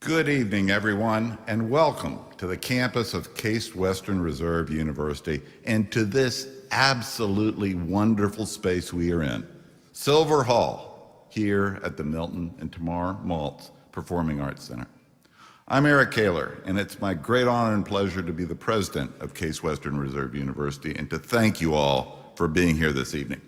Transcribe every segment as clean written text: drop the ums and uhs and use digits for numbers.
Good evening, everyone, and welcome to the campus of Case Western Reserve University and to this absolutely wonderful space we are in, Silver Hall, here at the Milton and Tamar Maltz Performing Arts Center. I'm Eric Kaler, and it's my great honor and pleasure to be the president of Case Western Reserve University and to thank you all for being here this evening.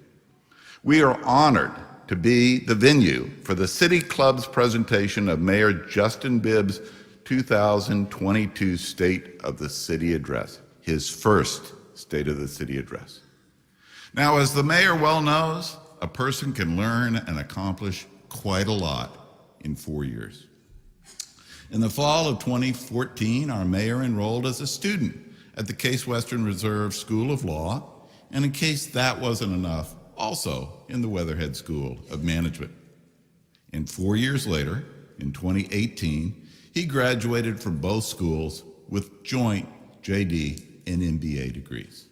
We are honored to be the venue for the City Club's presentation of Mayor Justin Bibb's 2022 State of the City Address, his first State of the City Address. Now, as the mayor well knows, a person can learn and accomplish quite a lot in 4 years. In the fall of 2014, our mayor enrolled as a student at the Case Western Reserve School of Law, and in case that wasn't enough, also in the Weatherhead School of Management. And 4 years later, in 2018, he graduated from both schools with joint JD and MBA degrees.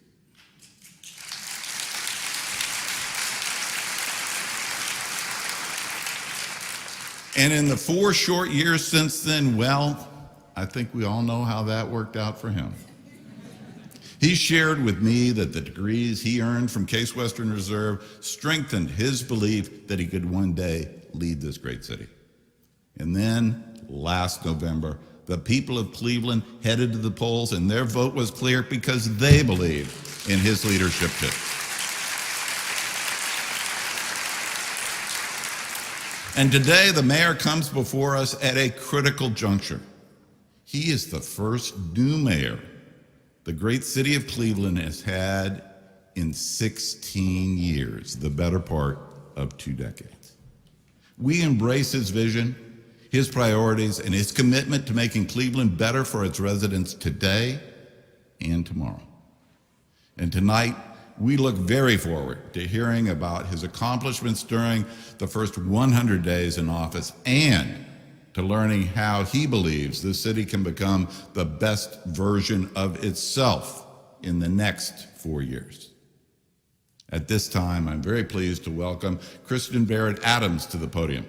And in the 4 short years since then, well, I think we all know how that worked out for him. He shared with me that the degrees he earned from Case Western Reserve strengthened his belief that he could one day lead this great city. And then, last November, the people of Cleveland headed to the polls, and their vote was clear because they believed in his leadership too. And today, the mayor comes before us at a critical juncture. He is the first new mayor the great city of Cleveland has had in 16 years, the better part of 2 decades. We embrace his vision, his priorities, and his commitment to making Cleveland better for its residents today and tomorrow. And tonight, we look very forward to hearing about his accomplishments during the first 100 days in office and to learning how he believes the city can become the best version of itself in the next 4 years. At this time, I'm very pleased to welcome Kristen Barrett-Adams to the podium.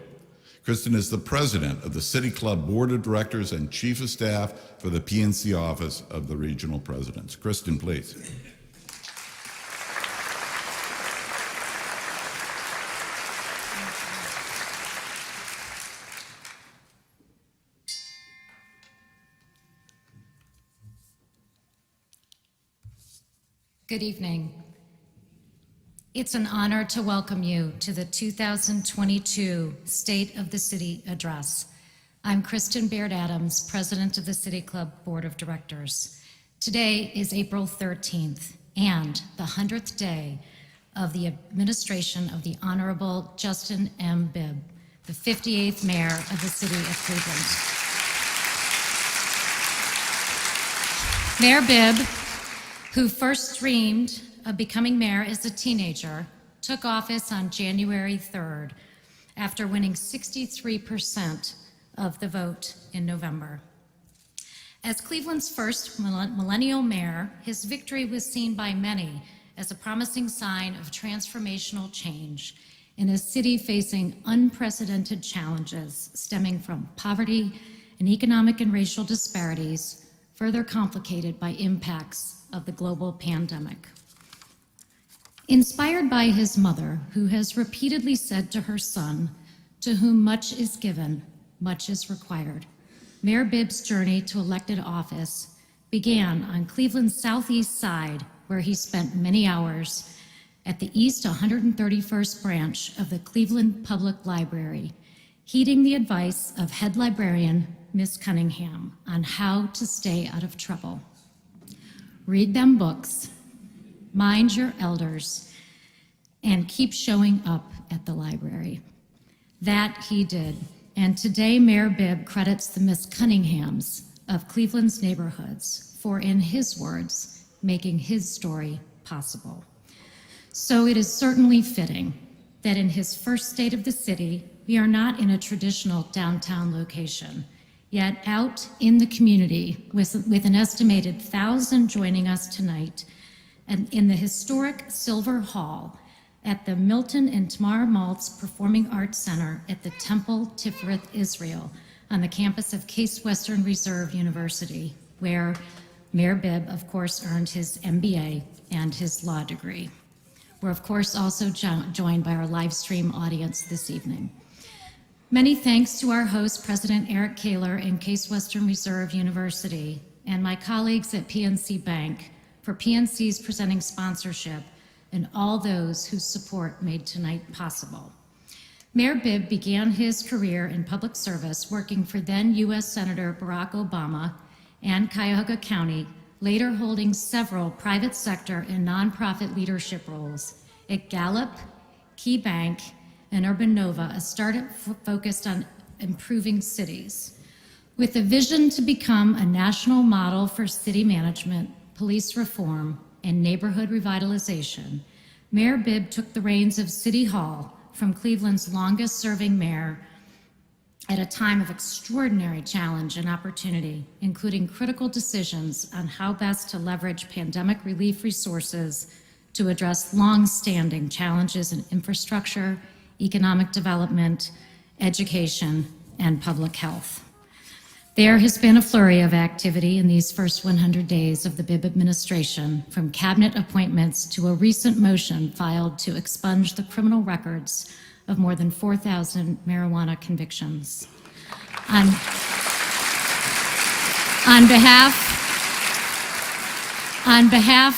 Kristen is the president of the City Club Board of Directors and Chief of Staff for the PNC Office of the Regional Presidents. Kristen, please. Good evening. It's an honor to welcome you to the 2022 State of the City Address. I'm Kristen Baird-Adams, President of the City Club Board of Directors. Today is April 13th and the 100th day of the administration of the Honorable Justin M. Bibb, the 58th Mayor of the City of Cleveland. Mayor Bibb, who first dreamed of becoming mayor as a teenager, took office on January 3rd after winning 63% of the vote in November. As Cleveland's first millennial mayor, his victory was seen by many as a promising sign of transformational change in a city facing unprecedented challenges stemming from poverty and economic and racial disparities, further complicated by impacts of the global pandemic. Inspired by his mother, who has repeatedly said to her son, "To whom much is given, much is required," Mayor Bibb's journey to elected office began on Cleveland's southeast side, where he spent many hours at the East 131st branch of the Cleveland Public Library, heeding the advice of head librarian Miss Cunningham on how to stay out of trouble. Read them books, mind your elders, and keep showing up at the library. That he did, and today Mayor Bibb credits the Miss Cunninghams of Cleveland's neighborhoods for, in his words, making his story possible. So it is certainly fitting that in his first state of the city, we are not in a traditional downtown location, yet out in the community with an estimated 1,000 joining us tonight, and in the historic Silver Hall at the Milton and Tamar Maltz Performing Arts Center at the Temple Tiferet Israel, on the campus of Case Western Reserve University, where Mayor Bibb, of course, earned his MBA and his law degree. We're, of course, also joined by our live stream audience this evening. Many thanks to our host, President Eric Kaler and Case Western Reserve University, and my colleagues at PNC Bank for PNC's presenting sponsorship and all those whose support made tonight possible. Mayor Bibb began his career in public service working for then U.S. Senator Barack Obama and Cuyahoga County, later holding several private sector and nonprofit leadership roles at Gallup, Key Bank, and Urban Nova, a startup focused on improving cities. With a vision to become a national model for city management, police reform, and neighborhood revitalization, Mayor Bibb took the reins of City Hall from Cleveland's longest-serving mayor at a time of extraordinary challenge and opportunity, including critical decisions on how best to leverage pandemic relief resources to address long-standing challenges in infrastructure, economic development, education, and public health. There has been a flurry of activity in these first 100 days of the Bibb administration, from cabinet appointments to a recent motion filed to expunge the criminal records of more than 4,000 marijuana convictions. On behalf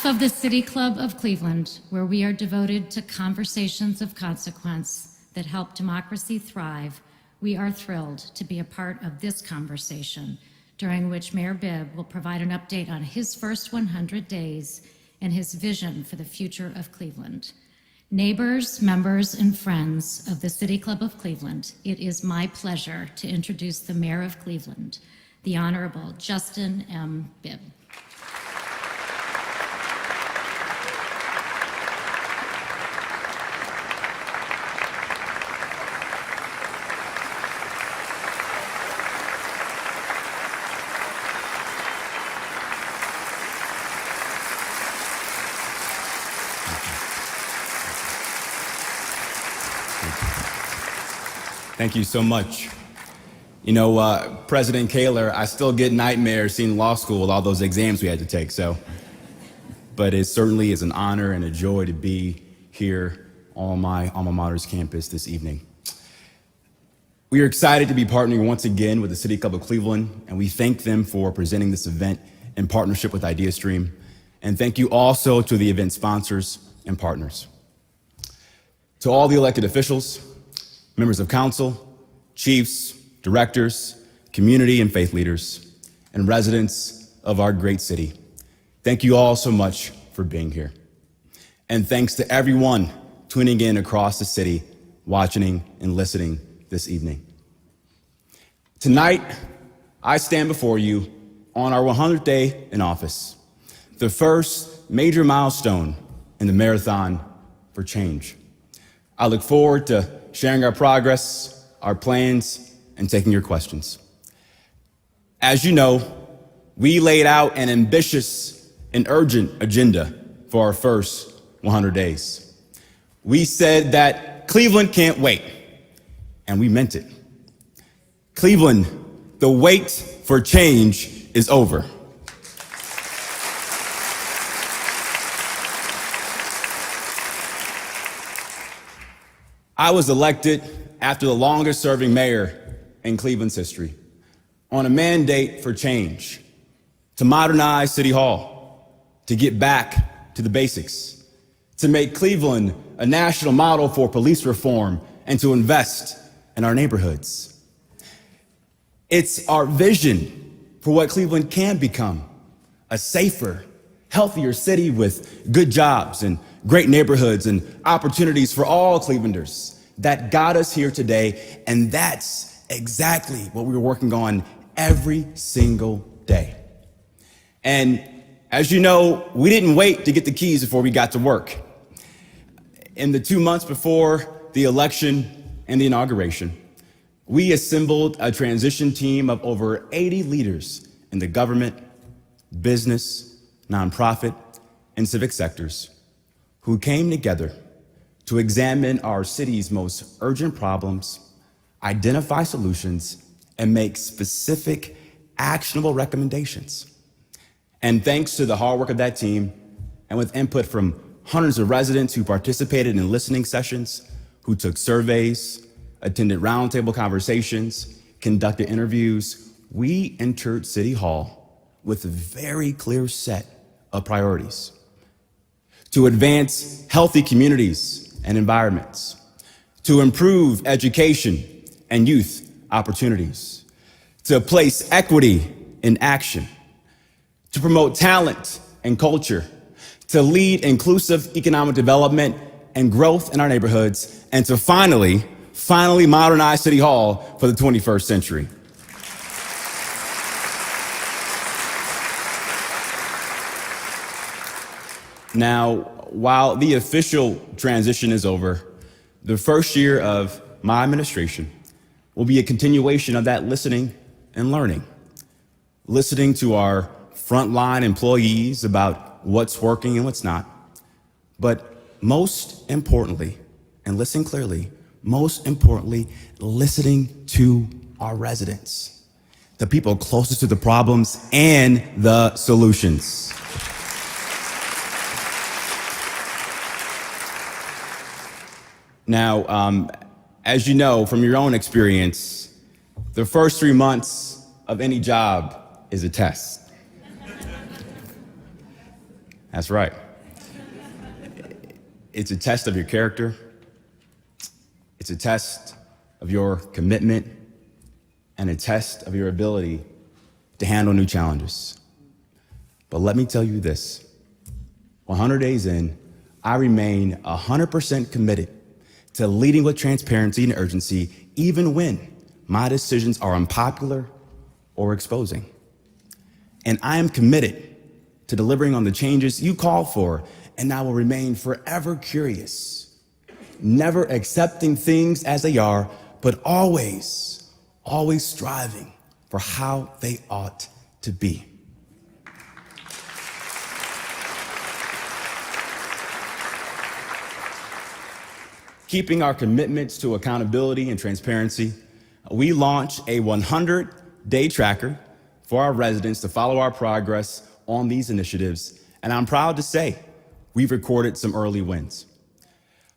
of the City Club of Cleveland, where we are devoted to conversations of consequence that help democracy thrive, we are thrilled to be a part of this conversation, during which Mayor Bibb will provide an update on his first 100 days and his vision for the future of Cleveland. Neighbors, members, and friends of the City Club of Cleveland, it is my pleasure to introduce the Mayor of Cleveland, the Honorable Justin M. Bibb. Thank you so much. You know, President Kaler, I still get nightmares seeing law school with all those exams we had to take, but it certainly is an honor and a joy to be here on my alma mater's campus this evening. We are excited to be partnering once again with the City Club of Cleveland, and we thank them for presenting this event in partnership with IdeaStream. And thank you also to the event sponsors and partners. To all the elected officials, members of council, chiefs, directors, community and faith leaders, and residents of our great city, thank you all so much for being here. And thanks to everyone tuning in across the city, watching and listening this evening. Tonight, I stand before you on our 100th day in office, the first major milestone in the marathon for change. I look forward to sharing our progress, our plans, and taking your questions. As you know, we laid out an ambitious and urgent agenda for our first 100 days. We said that Cleveland can't wait, and we meant it. Cleveland, the wait for change is over. I was elected after the longest serving mayor in Cleveland's history on a mandate for change, to modernize City Hall, to get back to the basics, to make Cleveland a national model for police reform, and to invest in our neighborhoods. It's our vision for what Cleveland can become: a safer, healthier city with good jobs and great neighborhoods and opportunities for all Clevelanders that got us here today. And that's exactly what we were working on every single day. And as you know, we didn't wait to get the keys before we got to work. In the 2 months before the election and the inauguration, we assembled a transition team of over 80 leaders in the government, business, nonprofit, and civic sectors who came together to examine our city's most urgent problems, identify solutions, and make specific, actionable recommendations. And thanks to the hard work of that team, and with input from hundreds of residents who participated in listening sessions, who took surveys, attended roundtable conversations, conducted interviews, we entered City Hall with a very clear set of priorities: to advance healthy communities and environments, to improve education and youth opportunities, to place equity in action, to promote talent and culture, to lead inclusive economic development and growth in our neighborhoods, and to finally modernize City Hall for the 21st century. Now, while the official transition is over, the first year of my administration will be a continuation of that listening and learning. Listening to our frontline employees about what's working and what's not. But most importantly, and listen clearly, most importantly, listening to our residents, the people closest to the problems and the solutions. Now, as you know from your own experience, the first 3 months of any job is a test. That's right. It's a test of your character. It's a test of your commitment and a test of your ability to handle new challenges. But let me tell you this, 100 days in, I remain 100% committed to leading with transparency and urgency, even when my decisions are unpopular or exposing. And I am committed to delivering on the changes you call for, and I will remain forever curious, never accepting things as they are, but always striving for how they ought to be. Keeping our commitments to accountability and transparency, we launched a 100-day tracker for our residents to follow our progress on these initiatives, and I'm proud to say we've recorded some early wins.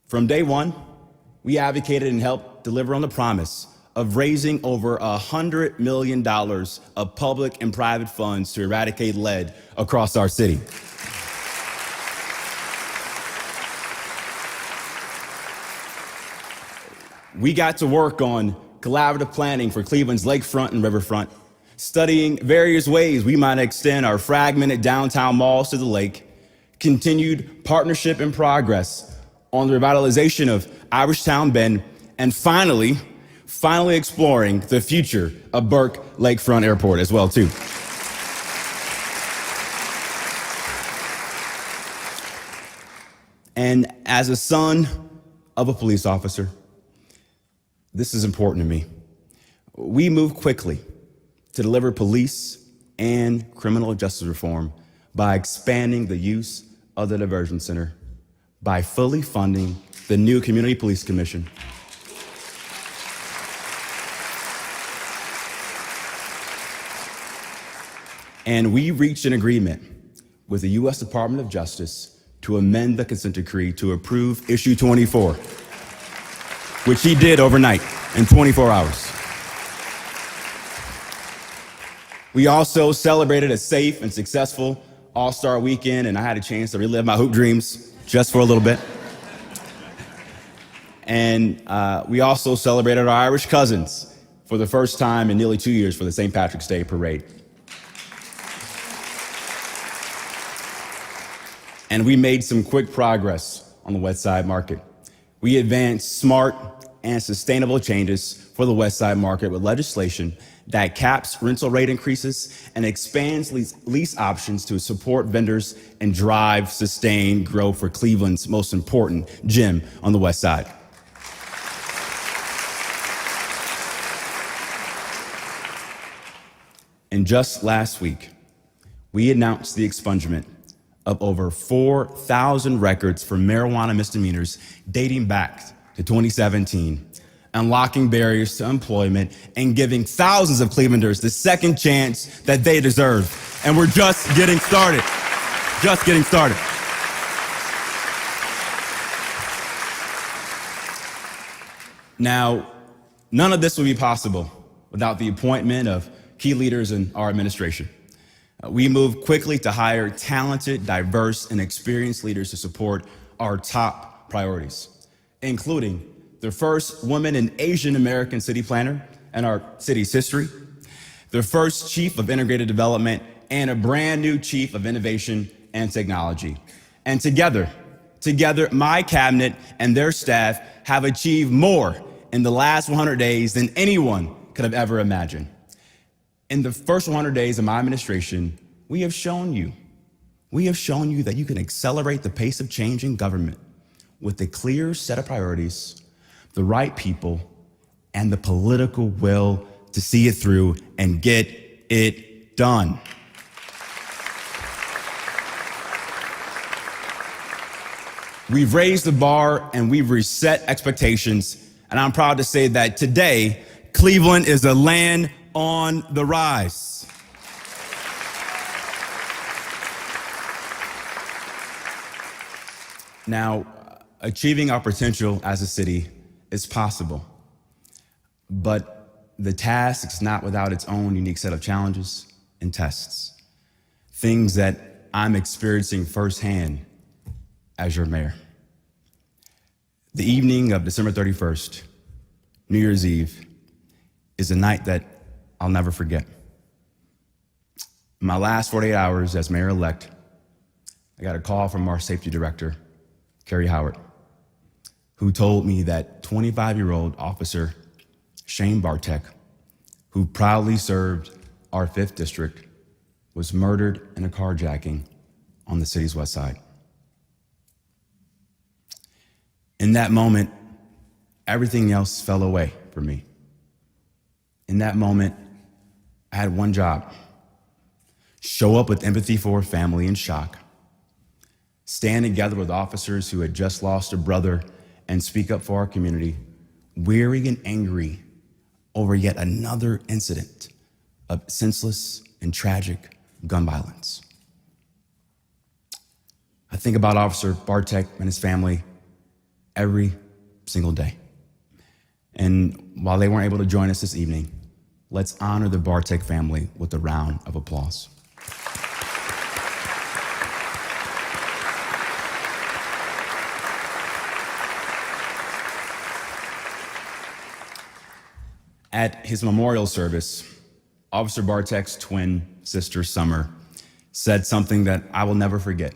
From day one, we advocated and helped deliver on the promise of raising over $100 million of public and private funds to eradicate lead across our city. We got to work on collaborative planning for Cleveland's lakefront and riverfront, studying various ways we might extend our fragmented downtown malls to the lake, continued partnership and progress on the revitalization of Irishtown Bend, and finally exploring the future of Burke Lakefront Airport as well, too. And as a son of a police officer, this is important to me. We move quickly to deliver police and criminal justice reform by expanding the use of the diversion center, by fully funding the new Community Police Commission, and we reached an agreement with the U.S. Department of Justice to amend the consent decree to approve issue 24, which he did overnight in 24 hours. We also celebrated a safe and successful All-Star weekend, and I had a chance to relive my hoop dreams just for a little bit. And we also celebrated our Irish cousins for the first time in nearly 2 years for the St. Patrick's Day parade. And we made some quick progress on the West Side Market. We advanced smart and sustainable changes for the West Side Market with legislation that caps rental rate increases and expands lease options to support vendors and drive sustained growth for Cleveland's most important gym on the West Side. And just last week, we announced the expungement of over 4,000 records for marijuana misdemeanors dating back to 2017, unlocking barriers to employment, and giving thousands of Clevelanders the second chance that they deserve. And we're just getting started. Just getting started. Now, none of this would be possible without the appointment of key leaders in our administration. We moved quickly to hire talented, diverse, and experienced leaders to support our top priorities, including the first woman and Asian American city planner in our city's history, the first chief of integrated development, and a brand new chief of innovation and technology. And together, my cabinet and their staff have achieved more in the last 100 days than anyone could have ever imagined. In the first 100 days of my administration, we have shown you that you can accelerate the pace of change in government with a clear set of priorities, the right people, and the political will to see it through and get it done. We've raised the bar and we've reset expectations, and I'm proud to say that today, Cleveland is a land on the rise. Now, achieving our potential as a city is possible, but the task is not without its own unique set of challenges and tests, things that I'm experiencing firsthand as your mayor. The evening of December 31st, New Year's Eve, is a night that I'll never forget. In my last 48 hours as mayor-elect, I got a call from our safety director, Carrie Howard, who told me that 25-year-old officer Shane Bartek, who proudly served our 5th district, was murdered in a carjacking on the city's west side. In that moment, everything else fell away for me. In that moment, I had one job: show up with empathy for a family in shock, stand together with officers who had just lost a brother, and speak up for our community, weary and angry over yet another incident of senseless and tragic gun violence. I think about Officer Bartek and his family every single day. And while they weren't able to join us this evening, let's honor the Bartek family with a round of applause. At his memorial service, Officer Bartek's twin sister, Summer, said something that I will never forget.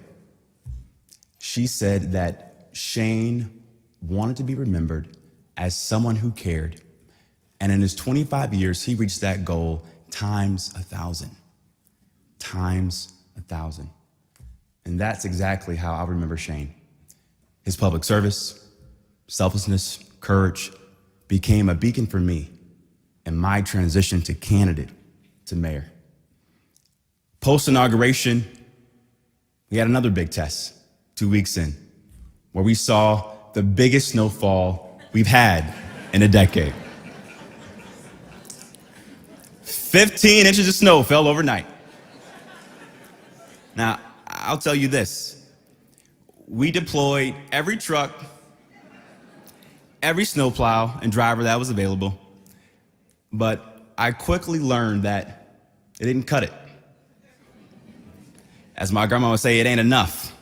She said that Shane wanted to be remembered as someone who cared, and in his 25 years, he reached that goal times 1,000. Times 1,000. And that's exactly how I remember Shane. His public service, selflessness, courage became a beacon for me in my transition to candidate to mayor. Post-inauguration, we had another big test 2 weeks in, where we saw the biggest snowfall we've had in a decade. 15 inches of snow fell overnight. Now, I'll tell you this. We deployed every truck, every snowplow and driver that was available, but I quickly learned that it didn't cut it. As my grandma would say, it ain't enough.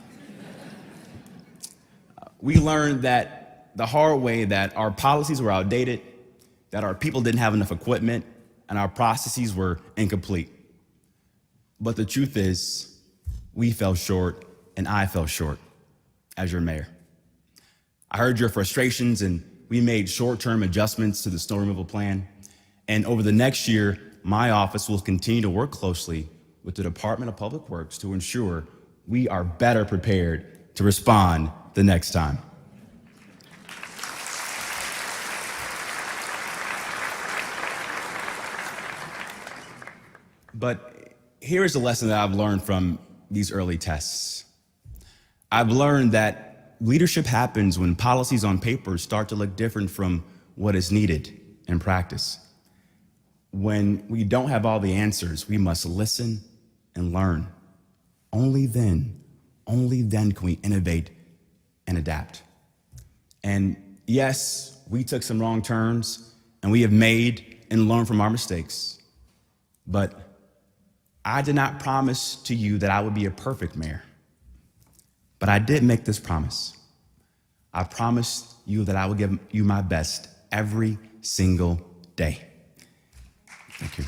We learned that the hard way that our policies were outdated, that our people didn't have enough equipment, and our processes were incomplete. But the truth is, we fell short, and I fell short as your mayor. I heard your frustrations, and we made short-term adjustments to the snow removal plan. And over the next year, my office will continue to work closely with the Department of Public Works to ensure we are better prepared to respond the next time. But here is a lesson that I've learned from these early tests. I've learned that leadership happens when policies on paper start to look different from what is needed in practice. When we don't have all the answers, we must listen and learn. Only then can we innovate and adapt. And yes, we took some wrong turns, and we have made and learned from our mistakes. But I did not promise to you that I would be a perfect mayor. But I did make this promise. I promised you that I would give you my best every single day. Thank you.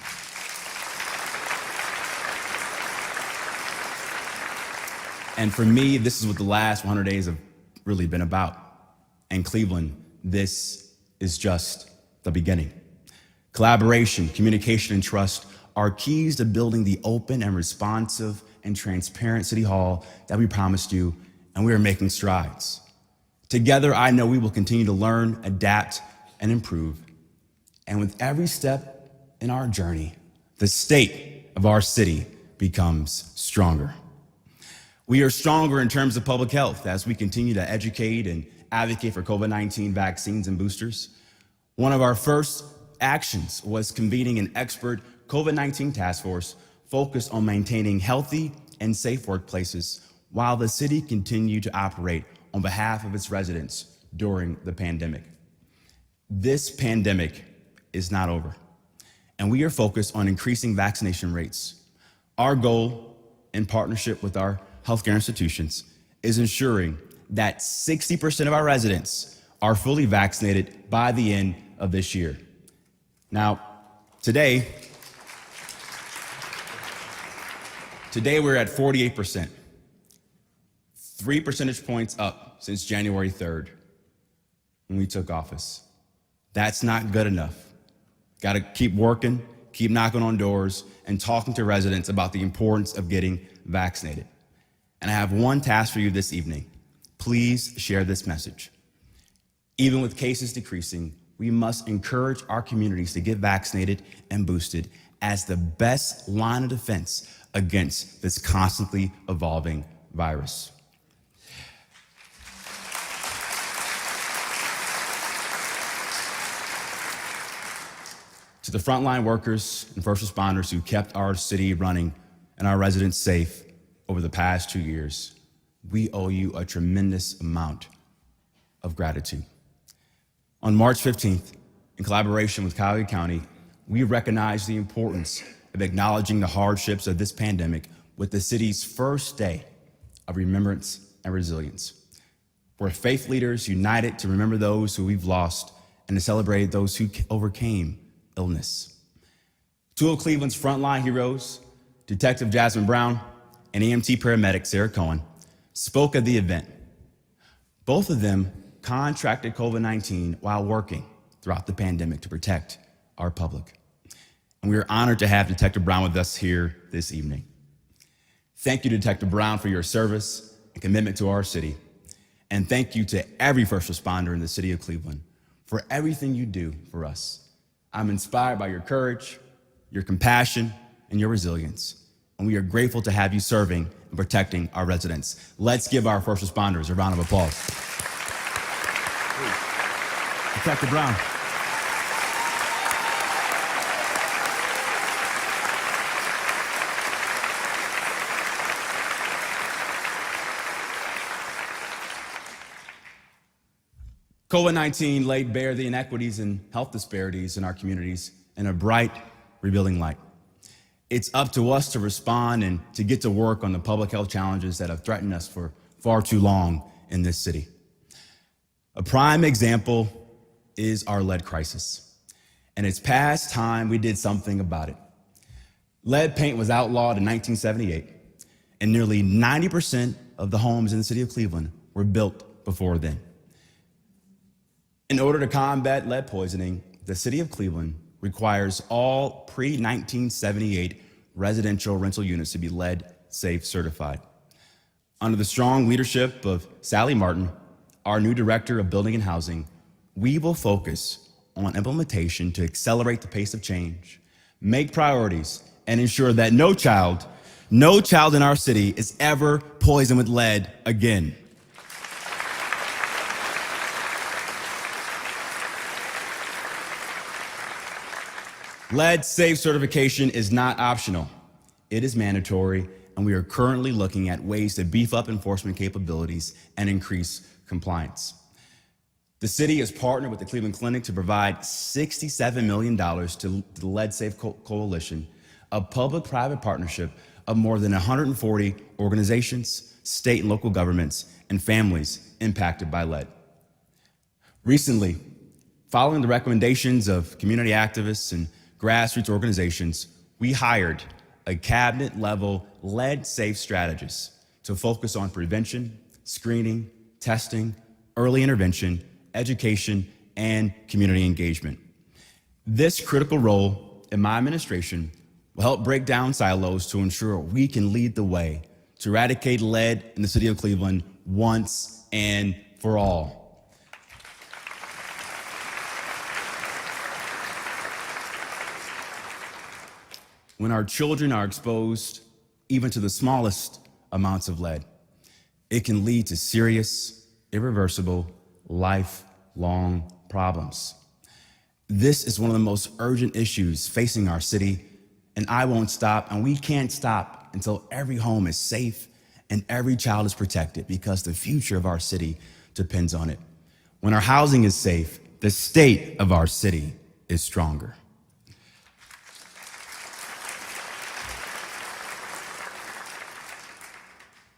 And for me, this is what the last 100 days have really been about. In Cleveland, this is just the beginning. Collaboration, communication, and trust are keys to building the open and responsive and transparent City Hall that we promised you, and we are making strides. Together, I know we will continue to learn, adapt, and improve. And with every step in our journey, the state of our city becomes stronger. We are stronger in terms of public health as we continue to educate and advocate for COVID-19 vaccines and boosters. One of our first actions was convening an expert COVID-19 task force focused on maintaining healthy and safe workplaces while the city continued to operate on behalf of its residents during the pandemic. This pandemic is not over, and we are focused on increasing vaccination rates. Our goal, in partnership with our healthcare institutions, is ensuring that 60% of our residents are fully vaccinated by the end of this year. Now, today we're at 48%, 3 percentage points up since January 3rd when we took office. That's not good enough. Got to keep working, keep knocking on doors, and talking to residents about the importance of getting vaccinated. And I have one task for you this evening. Please share this message. Even with cases decreasing, we must encourage our communities to get vaccinated and boosted as the best line of defense against this constantly evolving virus. To the frontline workers and first responders who kept our city running and our residents safe over the past 2 years, we owe you a tremendous amount of gratitude. On March 15th, in collaboration with Cuyahoga County, we recognized the importance of acknowledging the hardships of this pandemic with the city's first day of remembrance and resilience. We're faith leaders united to remember those who we've lost and to celebrate those who overcame illness. Two of Cleveland's frontline heroes, Detective Jasmine Brown and EMT paramedic Sarah Cohen, spoke at the event. Both of them contracted COVID-19 while working throughout the pandemic to protect our public. And we are honored to have Detective Brown with us here this evening. Thank you, Detective Brown, for your service and commitment to our city. And thank you to every first responder in the city of Cleveland for everything you do for us. I'm inspired by your courage, your compassion, and your resilience. And we are grateful to have you serving and protecting our residents. Let's give our first responders a round of applause. Detective Brown. COVID-19 laid bare the inequities and health disparities in our communities in a bright, revealing light. It's up to us to respond and to get to work on the public health challenges that have threatened us for far too long in this city. A prime example is our lead crisis. And it's past time we did something about it. Lead paint was outlawed in 1978, and nearly 90% of the homes in the city of Cleveland were built before then. In order to combat lead poisoning, the city of Cleveland requires all pre-1978 residential rental units to be lead safe certified. Under the strong leadership of Sally Martin, our new director of building and housing, we will focus on implementation to accelerate the pace of change, make priorities, and ensure that no child in our city is ever poisoned with lead again. Lead safe certification is not optional. It is mandatory, and we are currently looking at ways to beef up enforcement capabilities and increase compliance. The city has partnered with the Cleveland Clinic to provide $67 million to the Lead Safe Coalition, a public-private partnership of more than 140 organizations, state and local governments, and families impacted by lead. Recently, following the recommendations of community activists and grassroots organizations, we hired a cabinet-level lead-safe strategist to focus on prevention, screening, testing, early intervention, education, and community engagement. This critical role in my administration will help break down silos to ensure we can lead the way to eradicate lead in the city of Cleveland once and for all. When our children are exposed even to the smallest amounts of lead, it can lead to serious, irreversible, lifelong problems. This is one of the most urgent issues facing our city, and I won't stop, and we can't stop until every home is safe and every child is protected, because the future of our city depends on it. When our housing is safe, the state of our city is stronger.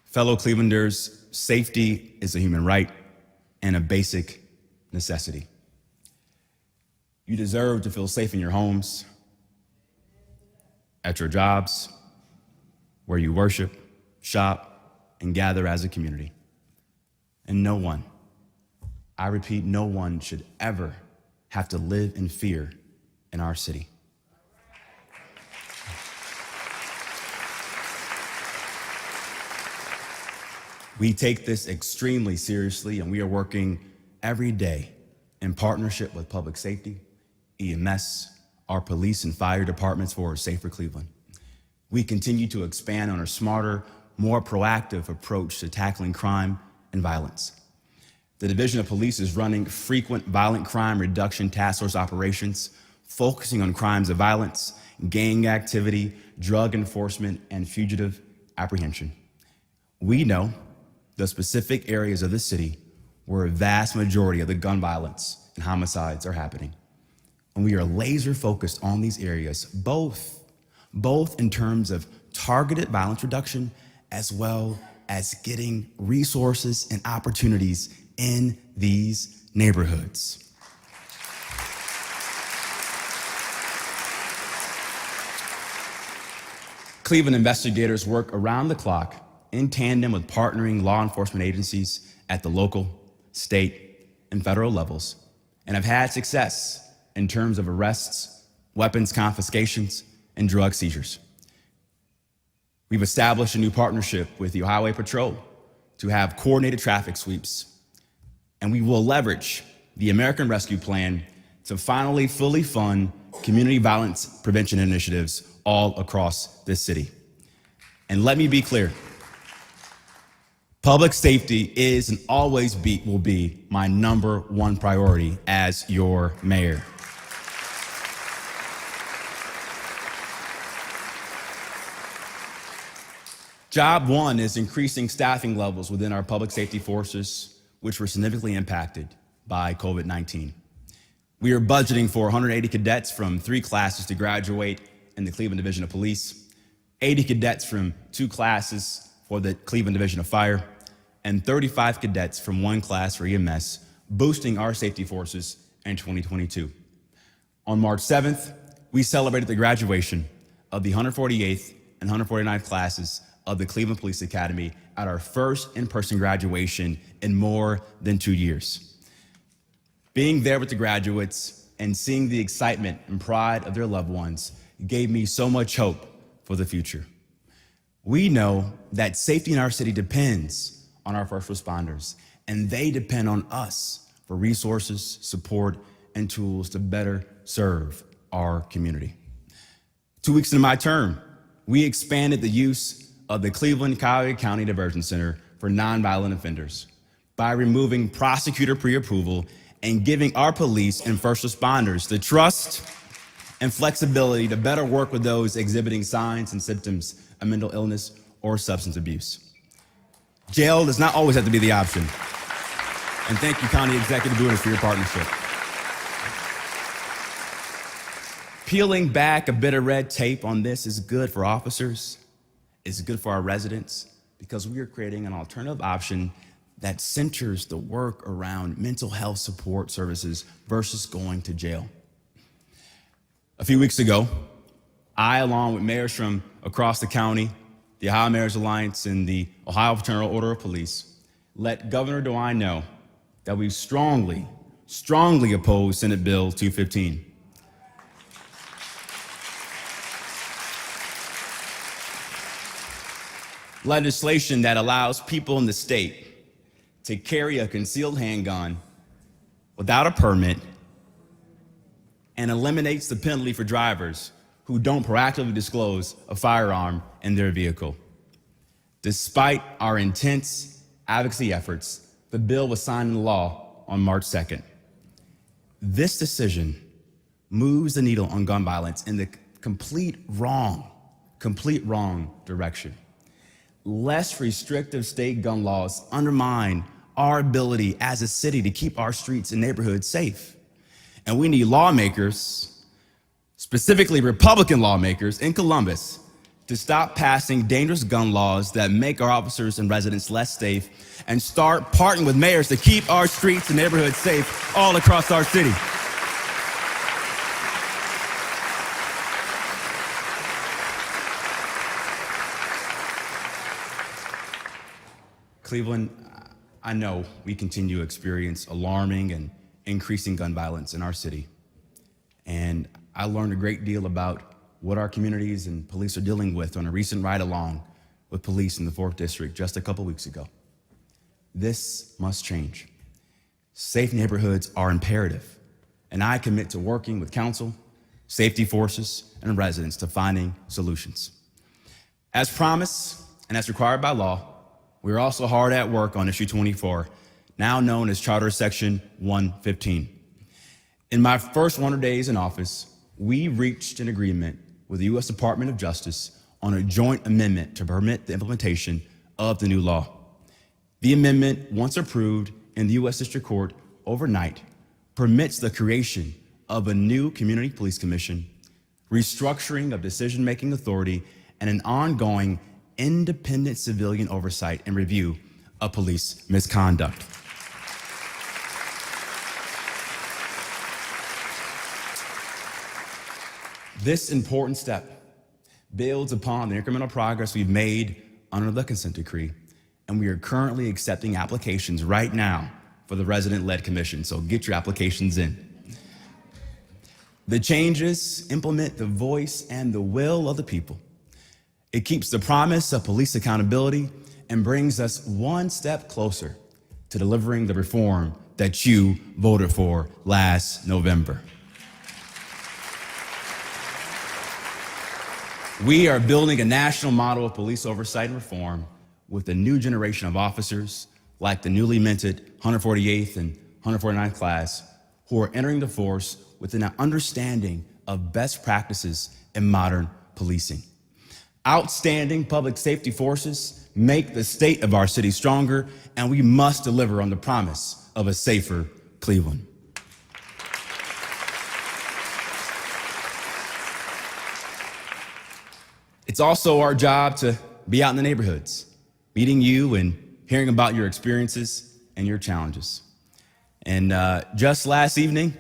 Fellow Clevelanders, safety is a human right and a basic necessity. You deserve to feel safe in your homes, at your jobs, where you worship, shop, and gather as a community. And no one, I repeat, no one should ever have to live in fear in our city. We take this extremely seriously, and we are working every day in partnership with public safety, EMS, our police and fire departments for a safer Cleveland. We continue to expand on a smarter, more proactive approach to tackling crime and violence. The Division of Police is running frequent violent crime reduction task force operations, focusing on crimes of violence, gang activity, drug enforcement, and fugitive apprehension. We know the specific areas of the city where a vast majority of the gun violence and homicides are happening. And we are laser focused on these areas, both in terms of targeted violence reduction, as well as getting resources and opportunities in these neighborhoods. Cleveland investigators work around the clock in tandem with partnering law enforcement agencies at the local, state, and federal levels, and have had success in terms of arrests, weapons confiscations, and drug seizures. We've established a new partnership with the Highway Patrol to have coordinated traffic sweeps, and we will leverage the American Rescue Plan to finally fully fund community violence prevention initiatives all across this city. And let me be clear, public safety is and always will be my number one priority as your mayor. Job one is increasing staffing levels within our public safety forces, which were significantly impacted by COVID-19. We are budgeting for 180 cadets from 3 classes to graduate in the Cleveland Division of Police, 80 cadets from 2 classes for the Cleveland Division of Fire, and 35 cadets from 1 class for EMS, boosting our safety forces in 2022. On March 7th, we celebrated the graduation of the 148th and 149th classes of the Cleveland Police Academy at our first in-person graduation in more than 2 years. Being there with the graduates and seeing the excitement and pride of their loved ones gave me so much hope for the future. We know that safety in our city depends on our first responders, and they depend on us for resources, support, and tools to better serve our community. 2 weeks into my term, we expanded the use of the Cleveland-Cuyahoga County Diversion Center for nonviolent offenders by removing prosecutor pre-approval and giving our police and first responders the trust and flexibility to better work with those exhibiting signs and symptoms of mental illness or substance abuse. Jail does not always have to be the option. And thank you, County Executive Bunis, for your partnership. Peeling back a bit of red tape on this is good for officers, it's good for our residents, because we are creating an alternative option that centers the work around mental health support services versus going to jail. A few weeks ago, I, along with mayors from across the county, the Ohio Mayors Alliance, and the Ohio Fraternal Order of Police, let Governor DeWine know that we strongly oppose Senate Bill 215. Legislation that allows people in the state to carry a concealed handgun without a permit and eliminates the penalty for drivers who don't proactively disclose a firearm in their vehicle. Despite our intense advocacy efforts, the bill was signed into law on March 2nd. This decision moves the needle on gun violence in the complete wrong direction. Less restrictive state gun laws undermine our ability as a city to keep our streets and neighborhoods safe. And we need lawmakers, specifically Republican lawmakers in Columbus, to stop passing dangerous gun laws that make our officers and residents less safe and start partnering with mayors to keep our streets and neighborhoods safe all across our city. Cleveland, I know we continue to experience alarming and increasing gun violence in our city. And I learned a great deal about what our communities and police are dealing with on a recent ride along with police in the 4th District just a couple weeks ago. This must change. Safe neighborhoods are imperative, and I commit to working with council, safety forces, and residents to finding solutions. As promised and as required by law, we're also hard at work on Issue 24, now known as Charter Section 115. In my first 100 days in office, we reached an agreement with the U.S. Department of Justice on a joint amendment to permit the implementation of the new law. The amendment, once approved in the U.S. District Court overnight, permits the creation of a new community police commission, restructuring of decision-making authority, and an ongoing independent civilian oversight and review of police misconduct. This important step builds upon the incremental progress we've made under the consent decree, and we are currently accepting applications right now for the resident-led commission, so get your applications in. The changes implement the voice and the will of the people. It keeps the promise of police accountability and brings us one step closer to delivering the reform that you voted for last November. We are building a national model of police oversight and reform with a new generation of officers like the newly minted 148th and 149th class who are entering the force with an understanding of best practices in modern policing. Outstanding public safety forces make the state of our city stronger, and we must deliver on the promise of a safer Cleveland. It's also our job to be out in the neighborhoods, meeting you and hearing about your experiences and your challenges. And just last evening,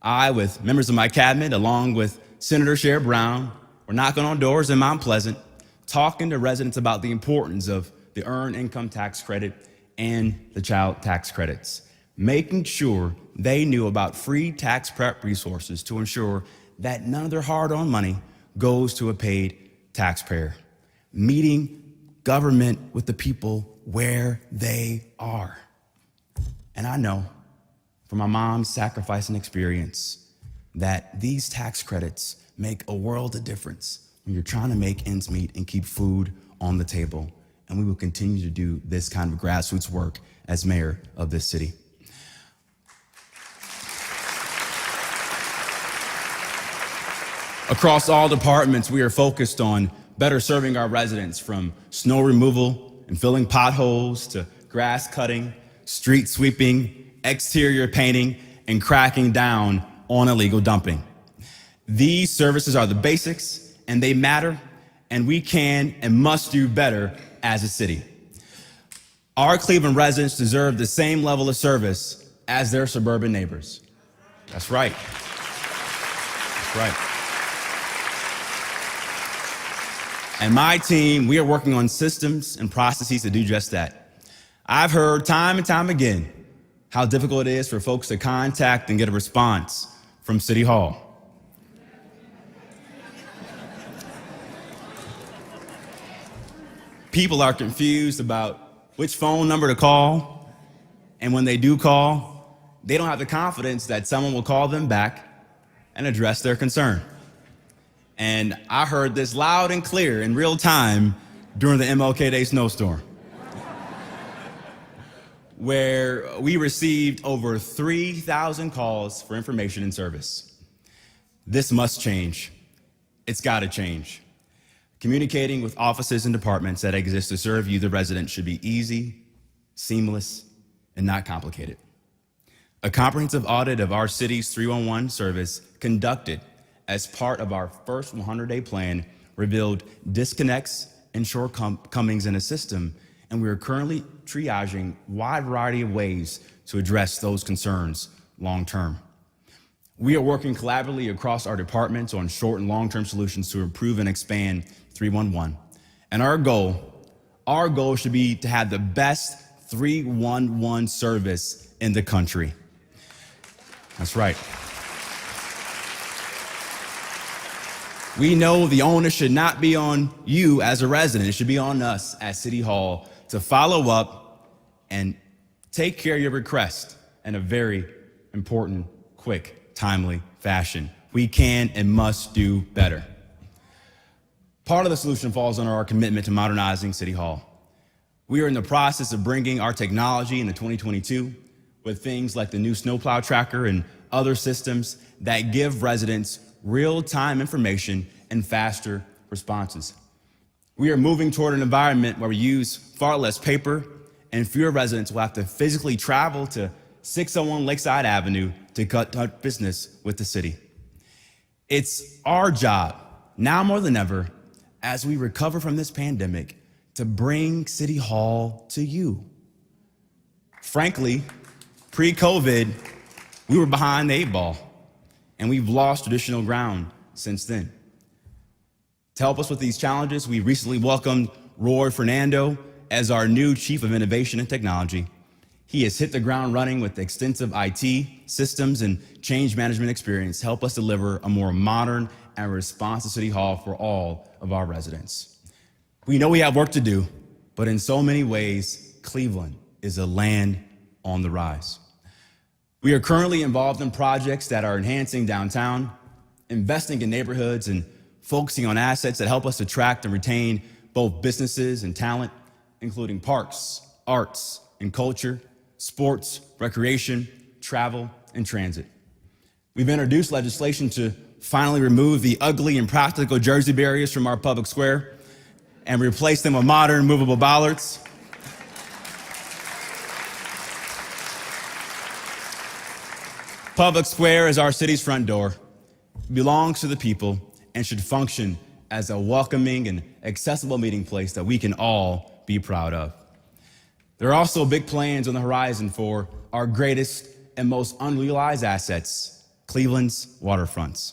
I, with members of my cabinet, along with Senator Sherrod Brown, were knocking on doors in Mount Pleasant, talking to residents about the importance of the Earned Income Tax Credit and the Child Tax Credits, making sure they knew about free tax prep resources to ensure that none of their hard-earned money goes to a paid taxpayer, meeting government with the people where they are. And I know from my mom's sacrifice and experience that these tax credits make a world of difference when you're trying to make ends meet and keep food on the table. And we will continue to do this kind of grassroots work as mayor of this city. Across all departments, we are focused on better serving our residents, from snow removal and filling potholes to grass cutting, street sweeping, exterior painting, and cracking down on illegal dumping. These services are the basics, and they matter, and we can and must do better as a city. Our Cleveland residents deserve the same level of service as their suburban neighbors. That's right. That's right. And my team, we are working on systems and processes to do just that. I've heard time and time again how difficult it is for folks to contact and get a response from City Hall. People are confused about which phone number to call, and when they do call, they don't have the confidence that someone will call them back and address their concern. And I heard this loud and clear in real time during the MLK Day snowstorm, where we received over 3,000 calls for information and service. This must change. It's got to change. Communicating with offices and departments that exist to serve you, the resident, should be easy, seamless, and not complicated. A comprehensive audit of our city's 311 service conducted as part of our first 100-day plan revealed disconnects and shortcomings in the system, and we are currently triaging a wide variety of ways to address those concerns long-term. We are working collaboratively across our departments on short and long-term solutions to improve and expand 311. And our goal should be to have the best 311 service in the country. That's right. We know the onus should not be on you as a resident. It should be on us at City Hall to follow up and take care of your request in a very important, quick, timely fashion. We can and must do better. Part of the solution falls under our commitment to modernizing City Hall. We are in the process of bringing our technology into 2022 with things like the new snowplow tracker and other systems that give residents real-time information and faster responses. We are moving toward an environment where we use far less paper and fewer residents will have to physically travel to 601 Lakeside Avenue to conduct business with the city. It's our job, now more than ever, as we recover from this pandemic, to bring City Hall to you. Frankly, pre-COVID, we were behind the 8 ball, and we've lost traditional ground since then. To help us with these challenges, we recently welcomed Roy Fernando as our new Chief of Innovation and Technology. He has hit the ground running with extensive IT systems and change management experience to help us deliver a more modern and responsive City Hall for all of our residents. We know we have work to do, but in so many ways, Cleveland is a land on the rise. We are currently involved in projects that are enhancing downtown, investing in neighborhoods, and focusing on assets that help us attract and retain both businesses and talent, including parks, arts and culture, sports, recreation, travel, and transit. We've introduced legislation to finally remove the ugly and practical Jersey barriers from our public square and replace them with modern movable bollards. Public Square is our city's front door. It belongs to the people and should function as a welcoming and accessible meeting place that we can all be proud of. There are also big plans on the horizon for our greatest and most unrealized assets, Cleveland's waterfronts.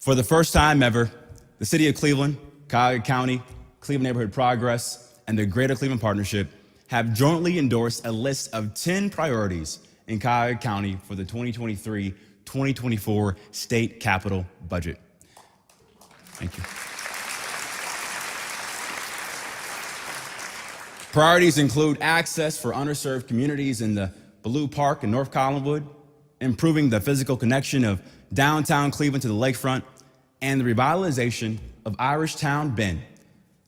For the first time ever, the City of Cleveland, Cuyahoga County, Cleveland Neighborhood Progress, and the Greater Cleveland Partnership have jointly endorsed a list of 10 priorities in Cuyahoga County for the 2023-2024 state capital budget. Thank you. Priorities include access for underserved communities in the Ballou Park in North Collinwood, improving the physical connection of downtown Cleveland to the lakefront, and the revitalization of Irishtown Bend,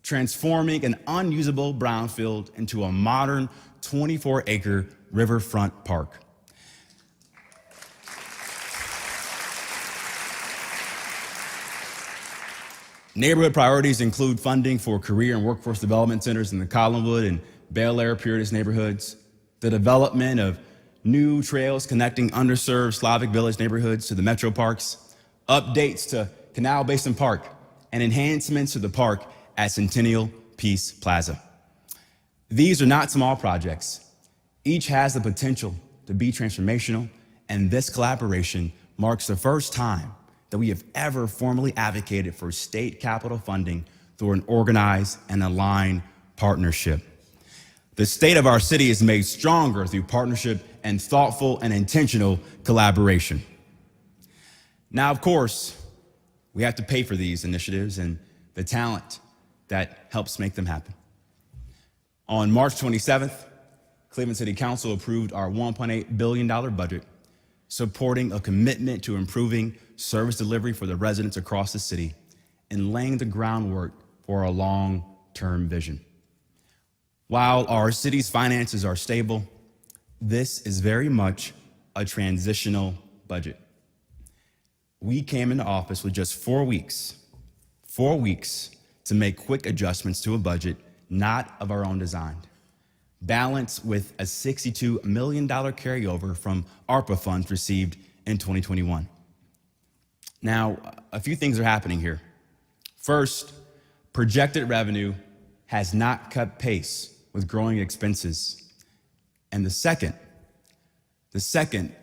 transforming an unusable brownfield into a modern 24-acre riverfront park. Neighborhood priorities include funding for career and workforce development centers in the Collinwood and Bel Air Puritas neighborhoods, the development of new trails connecting underserved Slavic Village neighborhoods to the metro parks, updates to Canal Basin Park, and enhancements to the park at Centennial Peace Plaza. These are not small projects. Each has the potential to be transformational, and this collaboration marks the first time that we have ever formally advocated for state capital funding through an organized and aligned partnership. The state of our city is made stronger through partnership and thoughtful and intentional collaboration. Now, of course, we have to pay for these initiatives and the talent that helps make them happen. On March 27th, Cleveland City Council approved our $1.8 billion budget, supporting a commitment to improving service delivery for the residents across the city and laying the groundwork for a long-term vision. While our city's finances are stable, this is very much a transitional budget. We came into office with just 4 weeks to make quick adjustments to a budget not of our own design, balanced with a $62 million carryover from ARPA funds received in 2021. Now, a few things are happening here. First, projected revenue has not kept pace with growing expenses. And the second,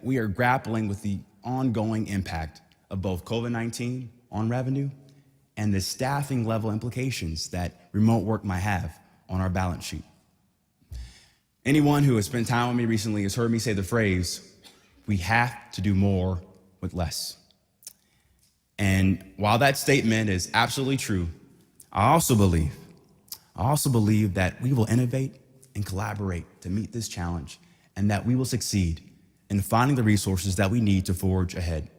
we are grappling with the ongoing impact of both COVID-19 on revenue and the staffing level implications that remote work might have on our balance sheet. Anyone who has spent time with me recently has heard me say the phrase, we have to do more with less. And while that statement is absolutely true, I also believe that we will innovate and collaborate to meet this challenge and that we will succeed in finding the resources that we need to forge ahead.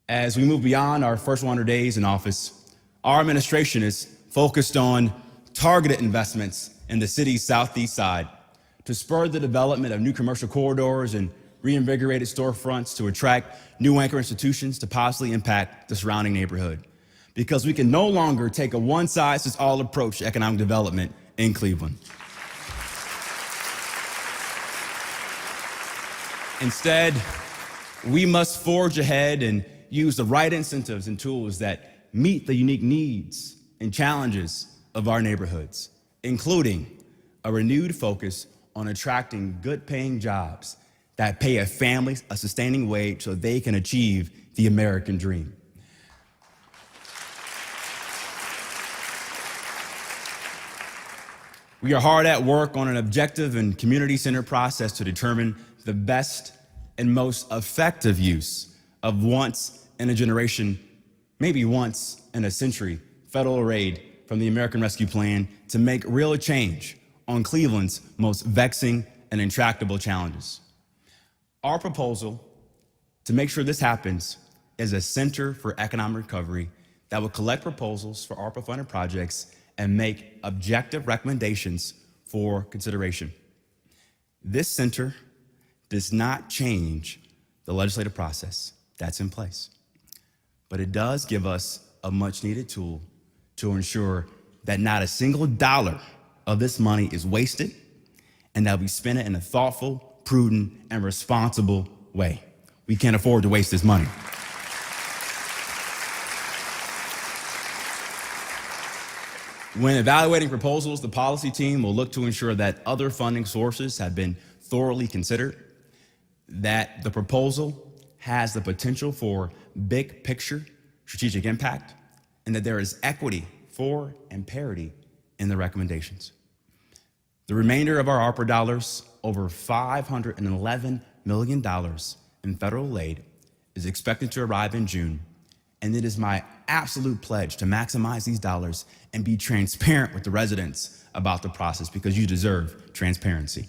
As we move beyond our first 100 days in office, our administration is focused on targeted investments in the city's southeast side to spur the development of new commercial corridors and reinvigorated storefronts to attract new anchor institutions to positively impact the surrounding neighborhood. Because we can no longer take a one-size-fits-all approach to economic development in Cleveland. Instead, we must forge ahead and use the right incentives and tools that meet the unique needs and challenges of our neighborhoods, including a renewed focus on attracting good-paying jobs that pay a family a sustaining wage so they can achieve the American dream. We are hard at work on an objective and community-centered process to determine the best and most effective use of once-in-a-generation, maybe once-in-a-century federal aid from the American Rescue Plan to make real change on Cleveland's most vexing and intractable challenges. Our proposal to make sure this happens is a Center for Economic Recovery that will collect proposals for ARPA-funded projects and make objective recommendations for consideration. This center does not change the legislative process that's in place, but it does give us a much-needed tool to ensure that not a single dollar of this money is wasted and that we spend it in a thoughtful, prudent, and responsible way. We can't afford to waste this money. When evaluating proposals, the policy team will look to ensure that other funding sources have been thoroughly considered, that the proposal has the potential for big picture strategic impact, and that there is equity for and parity in the recommendations. The remainder of our ARPA dollars, over $511 million in federal aid, is expected to arrive in June, and it is my absolute pledge to maximize these dollars and be transparent with the residents about the process because you deserve transparency.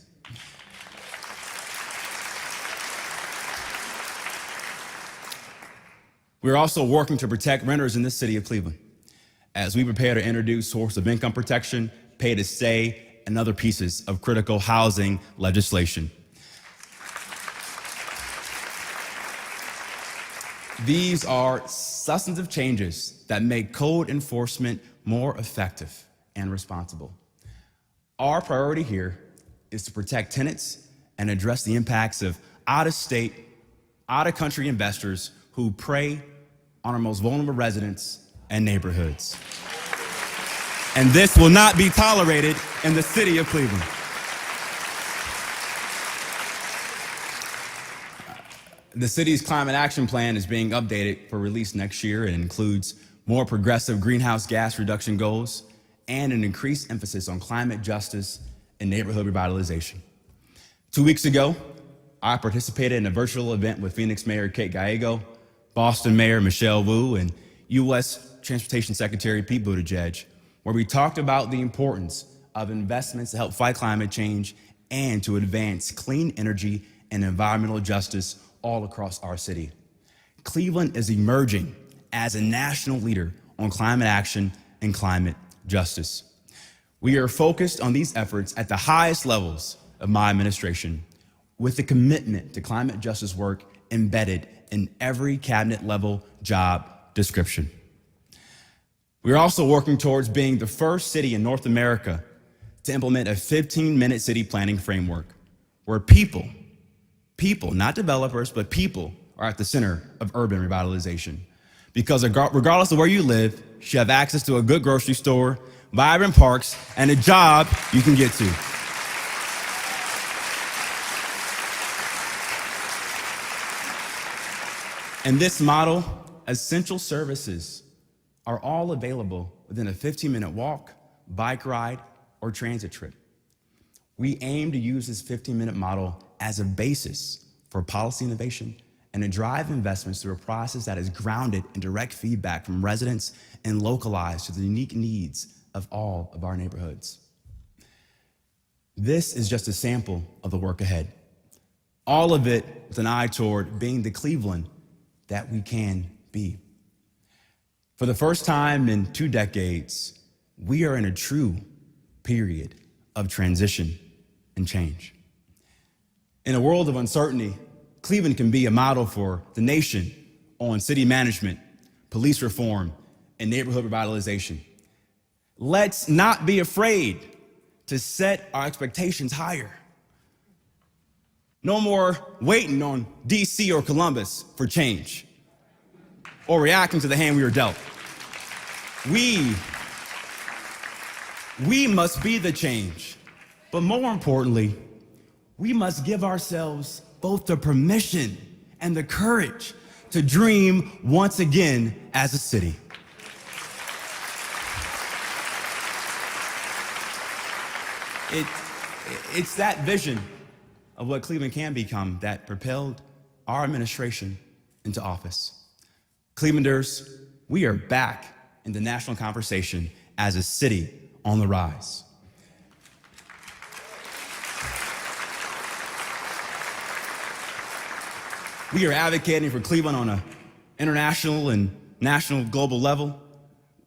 We're also working to protect renters in the city of Cleveland as we prepare to introduce source of income protection, pay to stay, and other pieces of critical housing legislation. These are substantive changes that make code enforcement more effective and responsible. Our priority here is to protect tenants and address the impacts of out-of-state, out-of-country investors who prey on our most vulnerable residents and neighborhoods. And this will not be tolerated in the city of Cleveland. The city's climate action plan is being updated for release next year and includes more progressive greenhouse gas reduction goals and an increased emphasis on climate justice and neighborhood revitalization. 2 weeks ago, I participated in a virtual event with Phoenix Mayor Kate Gallego, Boston Mayor Michelle Wu, and U.S. Transportation Secretary Pete Buttigieg, where we talked about the importance of investments to help fight climate change and to advance clean energy and environmental justice all across our city. Cleveland is emerging as a national leader on climate action and climate justice. We are focused on these efforts at the highest levels of my administration, with the commitment to climate justice work embedded in every cabinet level job description. We are also working towards being the first city in North America to implement a 15-minute city planning framework where people, not developers, but people are at the center of urban revitalization. Because regardless of where you live, you should have access to a good grocery store, vibrant parks, and a job you can get to. In this model, essential services are all available within a 15-minute walk, bike ride, or transit trip. We aim to use this 15-minute model as a basis for policy innovation and to drive investments through a process that is grounded in direct feedback from residents and localized to the unique needs of all of our neighborhoods. This is just a sample of the work ahead. All of it with an eye toward being the Cleveland that we can be. For the first time in 2 decades, we are in a true period of transition and change. In a world of uncertainty, Cleveland can be a model for the nation on city management, police reform, and neighborhood revitalization. Let's not be afraid to set our expectations higher. No more waiting on DC or Columbus for change or reacting to the hand we were dealt. We must be the change, but more importantly, we must give ourselves both the permission and the courage to dream once again as a city. It's that vision of what Cleveland can become that propelled our administration into office. Clevelanders, we are back in the national conversation as a city on the rise. We are advocating for Cleveland on an international and national global level.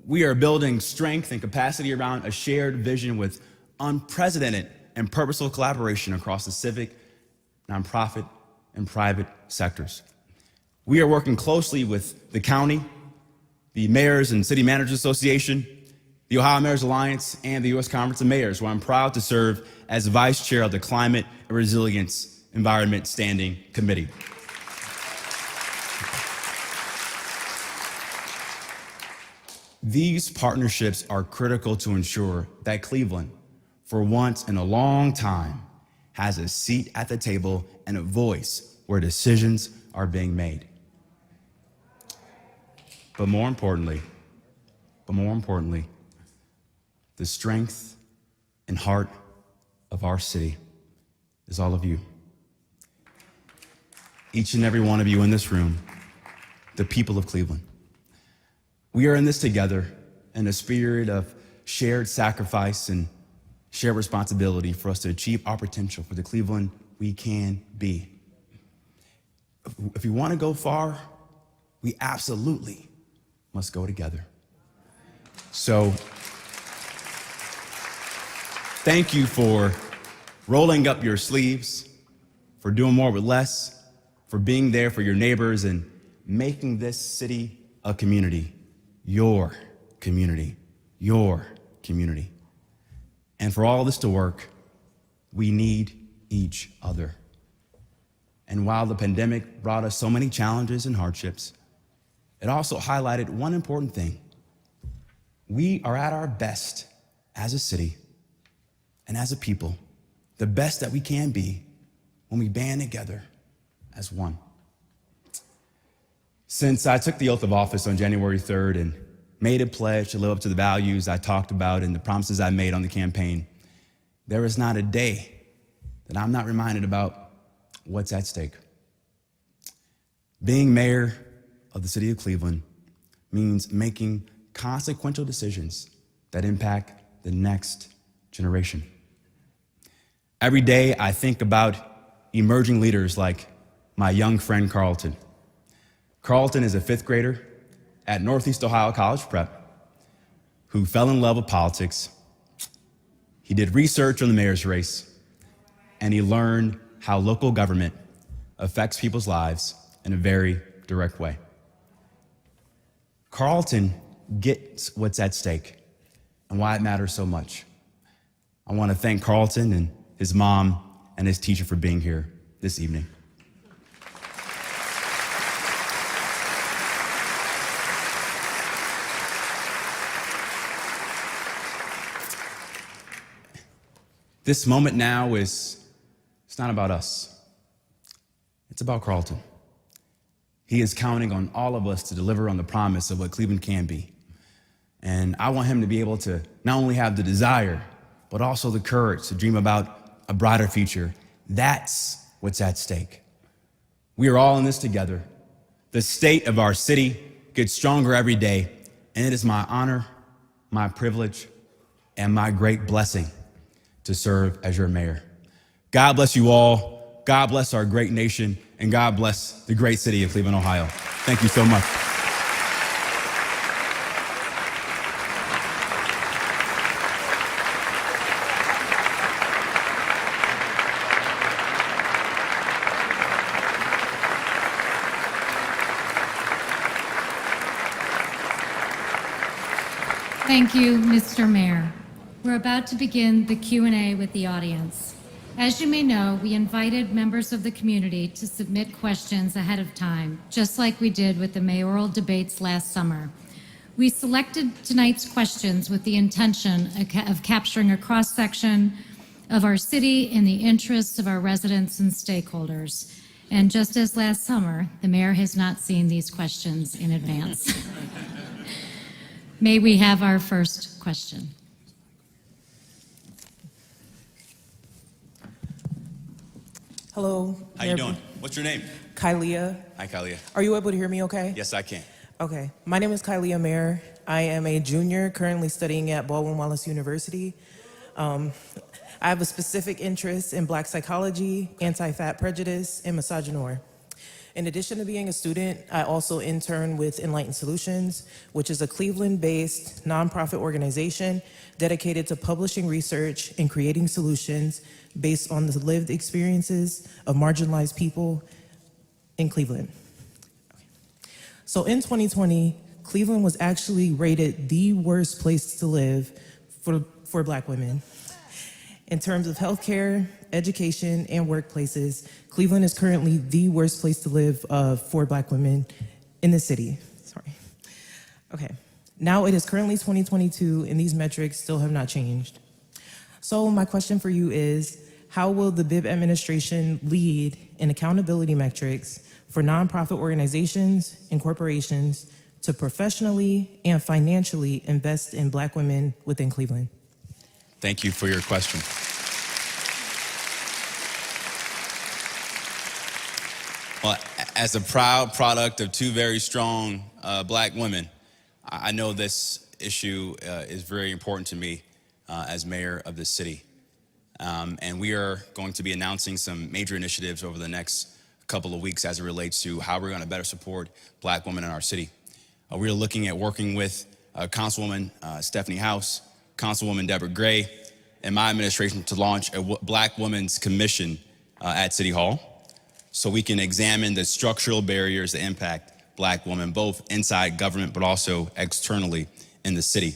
We are building strength and capacity around a shared vision with unprecedented and purposeful collaboration across the civic, nonprofit, and private sectors. We are working closely with the county, the Mayors and City Managers Association, the Ohio Mayors Alliance, and the U.S. Conference of Mayors, where I'm proud to serve as Vice Chair of the Climate and Resilience Environment Standing Committee. These partnerships are critical to ensure that Cleveland, for once in a long time, has a seat at the table and a voice where decisions are being made. But more importantly, the strength and heart of our city is all of you. Each and every one of you in this room, the people of Cleveland. We are in this together in a spirit of shared sacrifice and shared responsibility for us to achieve our potential for the Cleveland we can be. If we want to go far, we absolutely must go together. So, thank you for rolling up your sleeves, for doing more with less, for being there for your neighbors, and making this city a community, your community, your community. And for all this to work, we need each other. And while the pandemic brought us so many challenges and hardships, it also highlighted one important thing. We are at our best as a city and as a people, the best that we can be when we band together as one. Since I took the oath of office on January 3rd and made a pledge to live up to the values I talked about and the promises I made on the campaign, there is not a day that I'm not reminded about what's at stake. Being mayor of the city of Cleveland means making consequential decisions that impact the next generation. Every day I think about emerging leaders like my young friend Carlton. Carlton is a fifth grader at Northeast Ohio College Prep who fell in love with politics. He did research on the mayor's race, and he learned how local government affects people's lives in a very direct way. Carlton gets what's at stake and why it matters so much. I want to thank Carlton and his mom and his teacher for being here this evening. This moment now it's not about us. It's about Carlton. He is counting on all of us to deliver on the promise of what Cleveland can be. And I want him to be able to not only have the desire, but also the courage to dream about a brighter future. That's what's at stake. We are all in this together. The state of our city gets stronger every day, and it is my honor, my privilege, and my great blessing to serve as your mayor. God bless you all. God bless our great nation, and God bless the great city of Cleveland, Ohio. Thank you so much. Thank you, Mr. Mayor. We're about to begin the Q&A with the audience. As you may know, we invited members of the community to submit questions ahead of time, just like we did with the mayoral debates last summer. We selected tonight's questions with the intention of capturing a cross-section of our city in the interests of our residents and stakeholders. And just as last summer, the mayor has not seen these questions in advance. May we have our first question? Hello. How you doing? What's your name? Kylia. Hi, Kalia. Are you able to hear me okay? Yes, I can. Okay. My name is Kylia Mayer. I am a junior currently studying at Baldwin Wallace University. I have a specific interest in Black psychology, anti-fat prejudice, and misogynoir. In addition to being a student, I also intern with Enlightened Solutions, which is a Cleveland-based nonprofit organization dedicated to publishing research and creating solutions based on the lived experiences of marginalized people in Cleveland. So in 2020, Cleveland was actually rated the worst place to live for Black women. In terms of healthcare, education, and workplaces, Cleveland is currently the worst place to live for Black women in the city. Sorry. Okay. Now it is currently 2022, and these metrics still have not changed. So my question for you is, how will the Bibb administration lead in accountability metrics for nonprofit organizations and corporations to professionally and financially invest in Black women within Cleveland? Thank you for your question. Well, as a proud product of two very strong Black women, I know this issue is very important to me as mayor of this city. And we are going to be announcing some major initiatives over the next couple of weeks as it relates to how we're going to better support Black women in our city. We are looking at working with Councilwoman Stephanie House, Councilwoman Deborah Gray, and my administration to launch a Black Women's Commission at City Hall so we can examine the structural barriers that impact Black women, both inside government but also externally in the city.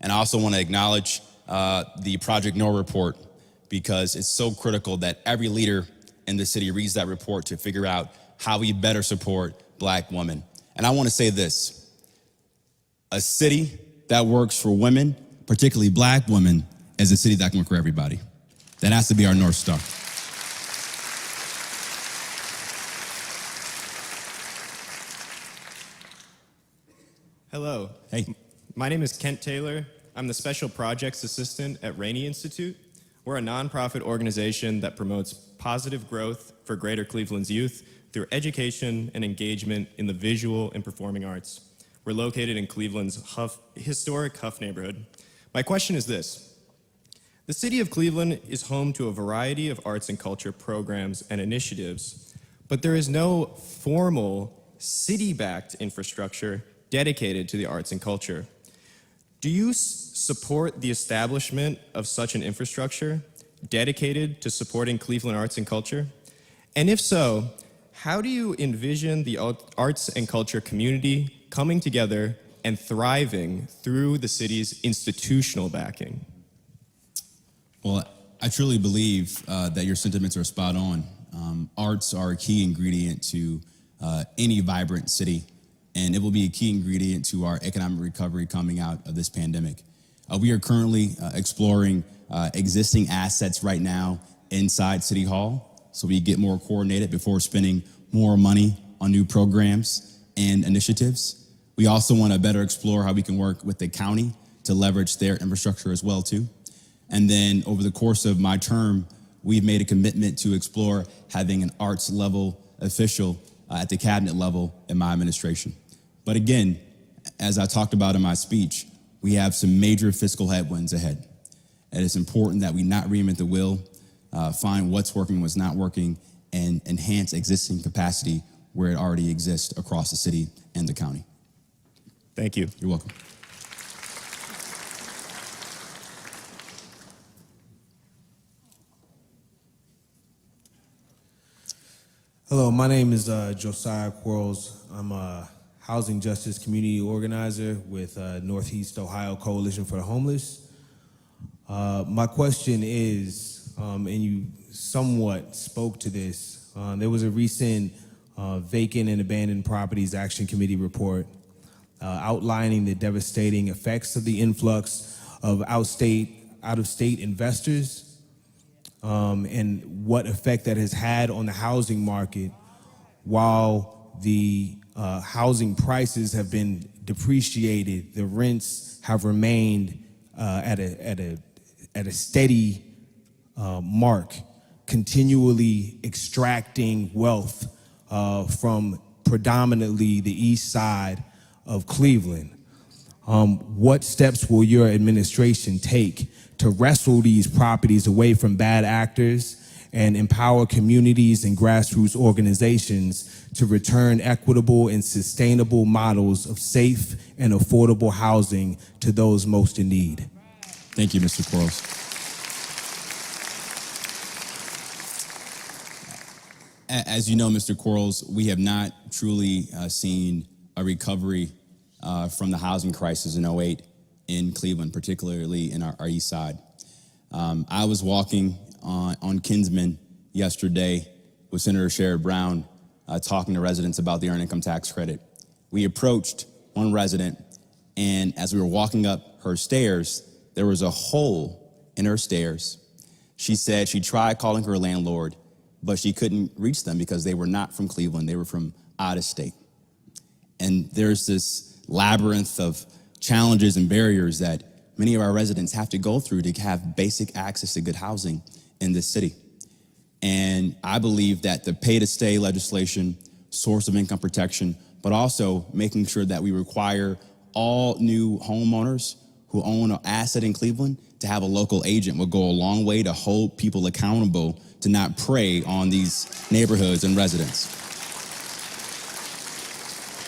And I also want to acknowledge the Project No report, because it's so critical that every leader in the city reads that report to figure out how we better support Black women. And I want to say this: a city that works for women, particularly Black women, is a city that can work for everybody. That has to be our North Star. Hello. Hey. My name is Kent Taylor. I'm the Special Projects Assistant at Rainey Institute. We're a nonprofit organization that promotes positive growth for Greater Cleveland's youth through education and engagement in the visual and performing arts. We're located in Cleveland's historic Huff neighborhood. My question is this: the city of Cleveland is home to a variety of arts and culture programs and initiatives, but there is no formal city-backed infrastructure dedicated to the arts and culture. Do you support the establishment of such an infrastructure dedicated to supporting Cleveland arts and culture? And if so, how do you envision the arts and culture community coming together and thriving through the city's institutional backing? Well, I truly believe that your sentiments are spot on. Arts are a key ingredient to any vibrant city, and it will be a key ingredient to our economic recovery coming out of this pandemic. We are currently exploring existing assets right now inside City Hall, so we get more coordinated before spending more money on new programs and initiatives. We also want to better explore how we can work with the county to leverage their infrastructure as well too. And then over the course of my term, we've made a commitment to explore having an arts level official at the cabinet level in my administration. But again, as I talked about in my speech, we have some major fiscal headwinds ahead. And it's important that we not reinvent the wheel, find what's working, what's not working, and enhance existing capacity where it already exists across the city and the county. Thank you. You're welcome. Hello, my name is Josiah Quarles. I'm a housing justice community organizer with Northeast Ohio Coalition for the Homeless. My question is, and you somewhat spoke to this, there was a recent Vacant and Abandoned Properties Action Committee report outlining the devastating effects of the influx of out-of-state investors and what effect that has had on the housing market while the housing prices have been depreciated. The rents have remained at a steady mark, continually extracting wealth from predominantly the east side of Cleveland. What steps will your administration take to wrestle these properties away from bad actors and empower communities and grassroots organizations to return equitable and sustainable models of safe and affordable housing to those most in need? Thank you, Mr. Quarles. As you know, Mr. Quarles, we have not truly seen a recovery from the housing crisis in '08 in Cleveland, particularly in our east side. I was walking on Kinsman yesterday with Senator Sherrod Brown talking to residents about the earned income tax credit. We approached one resident, and as we were walking up her stairs, there was a hole in her stairs. She said she tried calling her landlord, but she couldn't reach them because they were not from Cleveland, they were from out of state. And there's this labyrinth of challenges and barriers that many of our residents have to go through to have basic access to good housing in this city. And I believe that the pay-to-stay legislation, source of income protection, but also making sure that we require all new homeowners who own an asset in Cleveland to have a local agent will go a long way to hold people accountable to not prey on these neighborhoods and residents.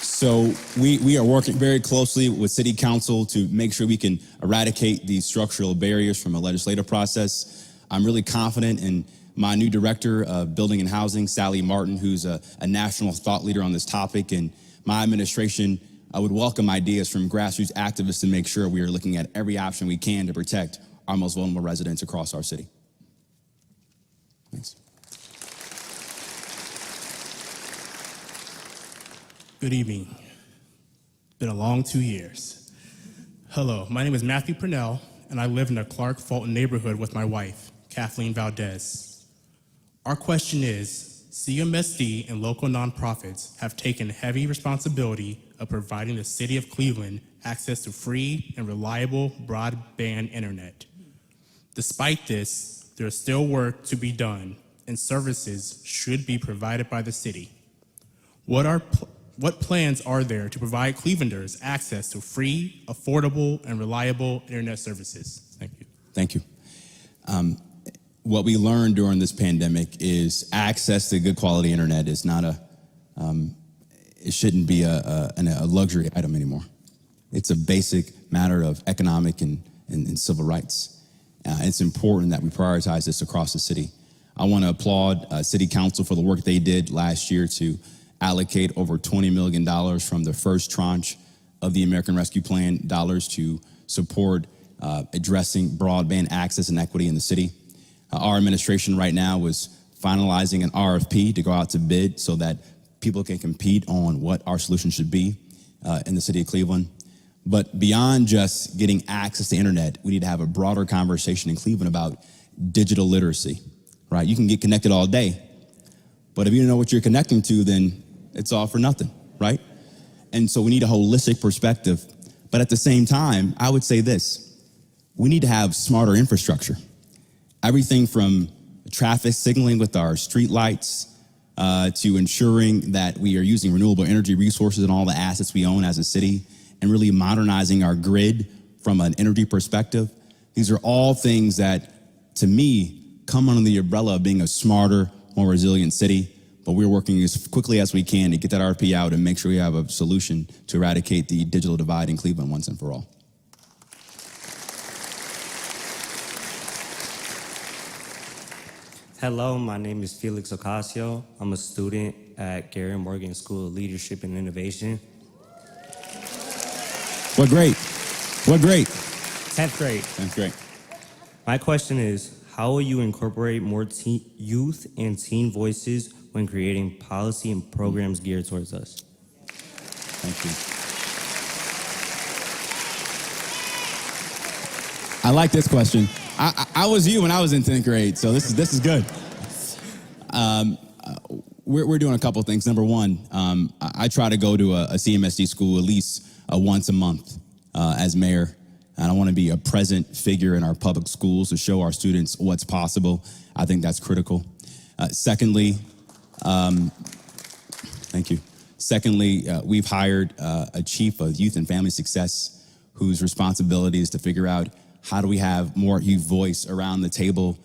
So we are working very closely with City Council to make sure we can eradicate these structural barriers from a legislative process. I'm really confident in my new director of Building and Housing, Sally Martin, who's a national thought leader on this topic, and my administration would welcome ideas from grassroots activists to make sure we are looking at every option we can to protect our most vulnerable residents across our city. Thanks. Good evening. Been a long 2 years. Hello, my name is Matthew Purnell, and I live in the Clark Fulton neighborhood with my wife, Kathleen Valdez. Our question is, CMSD and local nonprofits have taken heavy responsibility of providing the city of Cleveland access to free and reliable broadband internet. Despite this, there is still work to be done, and services should be provided by the city. What plans are there to provide Clevelanders access to free, affordable, and reliable internet services? Thank you. Thank you. What we learned during this pandemic is access to good quality internet is not it shouldn't be a luxury item anymore. It's a basic matter of economic and civil rights. It's important that we prioritize this across the city. I want to applaud City Council for the work they did last year to allocate over $20 million from the first tranche of the American Rescue Plan dollars to support addressing broadband access and equity in the city. Our administration right now is finalizing an RFP to go out to bid so that people can compete on what our solution should be in the city of Cleveland. But beyond just getting access to internet, we need to have a broader conversation in Cleveland about digital literacy, right? You can get connected all day, but if you don't know what you're connecting to, then it's all for nothing, right? And so we need a holistic perspective. But at the same time, I would say this: we need to have smarter infrastructure. Everything from traffic signaling with our street lights to ensuring that we are using renewable energy resources and all the assets we own as a city, and really modernizing our grid from an energy perspective. These are all things that, to me, come under the umbrella of being a smarter, more resilient city. But we're working as quickly as we can to get that RFP out and make sure we have a solution to eradicate the digital divide in Cleveland once and for all. Hello, my name is Felix Ocasio. I'm a student at Gary Morgan School of Leadership and Innovation. What great. What great. 10th grade. 10th grade. My question is, how will you incorporate more youth and teen voices when creating policy and programs geared towards us? Thank you. I like this question. I was you when I was in 10th grade, so this is good. We're doing a couple things. Number one, I try to go to a CMSD school at least once a month as mayor, and I want to be a present figure in our public schools to show our students what's possible. I think that's critical. Secondly, thank you. Secondly, we've hired a chief of youth and family success whose responsibility is to figure out how do we have more youth voice around the table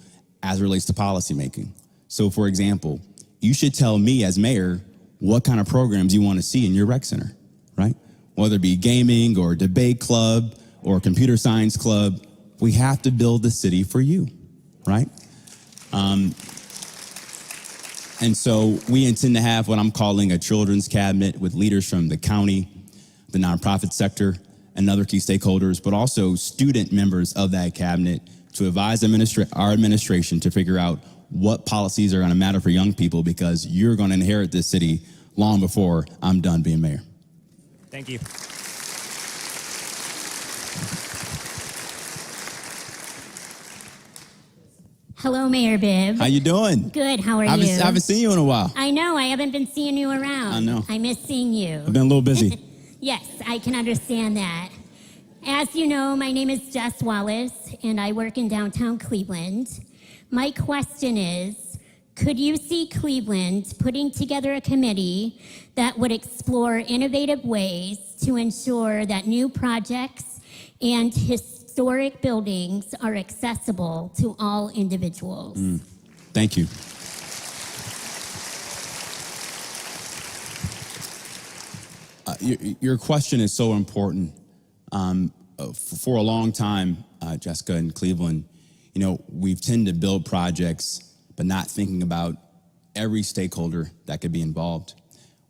as it relates to policymaking. So, for example, you should tell me as mayor what kind of programs you want to see in your rec center, right? Whether it be gaming or debate club or computer science club, we have to build the city for you, right? And so we intend to have what I'm calling a children's cabinet with leaders from the county, the nonprofit sector, and other key stakeholders, but also student members of that cabinet to advise our administration to figure out what policies are going to matter for young people, because you're going to inherit this city long before I'm done being mayor. Thank you. Hello, Mayor Bibb. How you doing? Good, how are you? I haven't seen you in a while. I know, I haven't been seeing you around. I know. I miss seeing you. I've been a little busy. Yes, I can understand that. As you know, my name is Jess Wallace, and I work in downtown Cleveland. My question is, could you see Cleveland putting together a committee that would explore innovative ways to ensure that new projects and historic buildings are accessible to all individuals? Thank you. Your question is so important. For a long time, Jessica, in Cleveland, we've tended to build projects, but not thinking about every stakeholder that could be involved.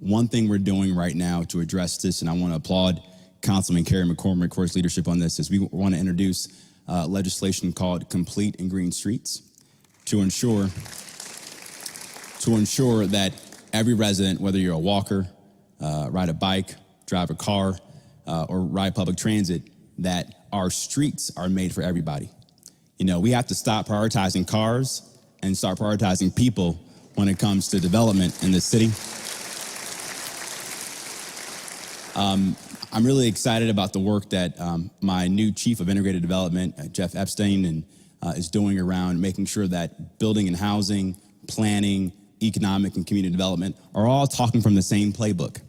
One thing we're doing right now to address this, and I want to applaud Councilman Kerry McCormick for his leadership on this, is we want to introduce legislation called Complete and Green Streets to ensure that every resident, whether you're a walker, ride a bike, drive a car, or ride public transit, that our streets are made for everybody. You know, we have to stop prioritizing cars and start prioritizing people when it comes to development in the city. I'm really excited about the work that my new Chief of Integrated Development, Jeff Epstein, is doing around making sure that building and housing, planning, economic and community development are all talking from the same playbook.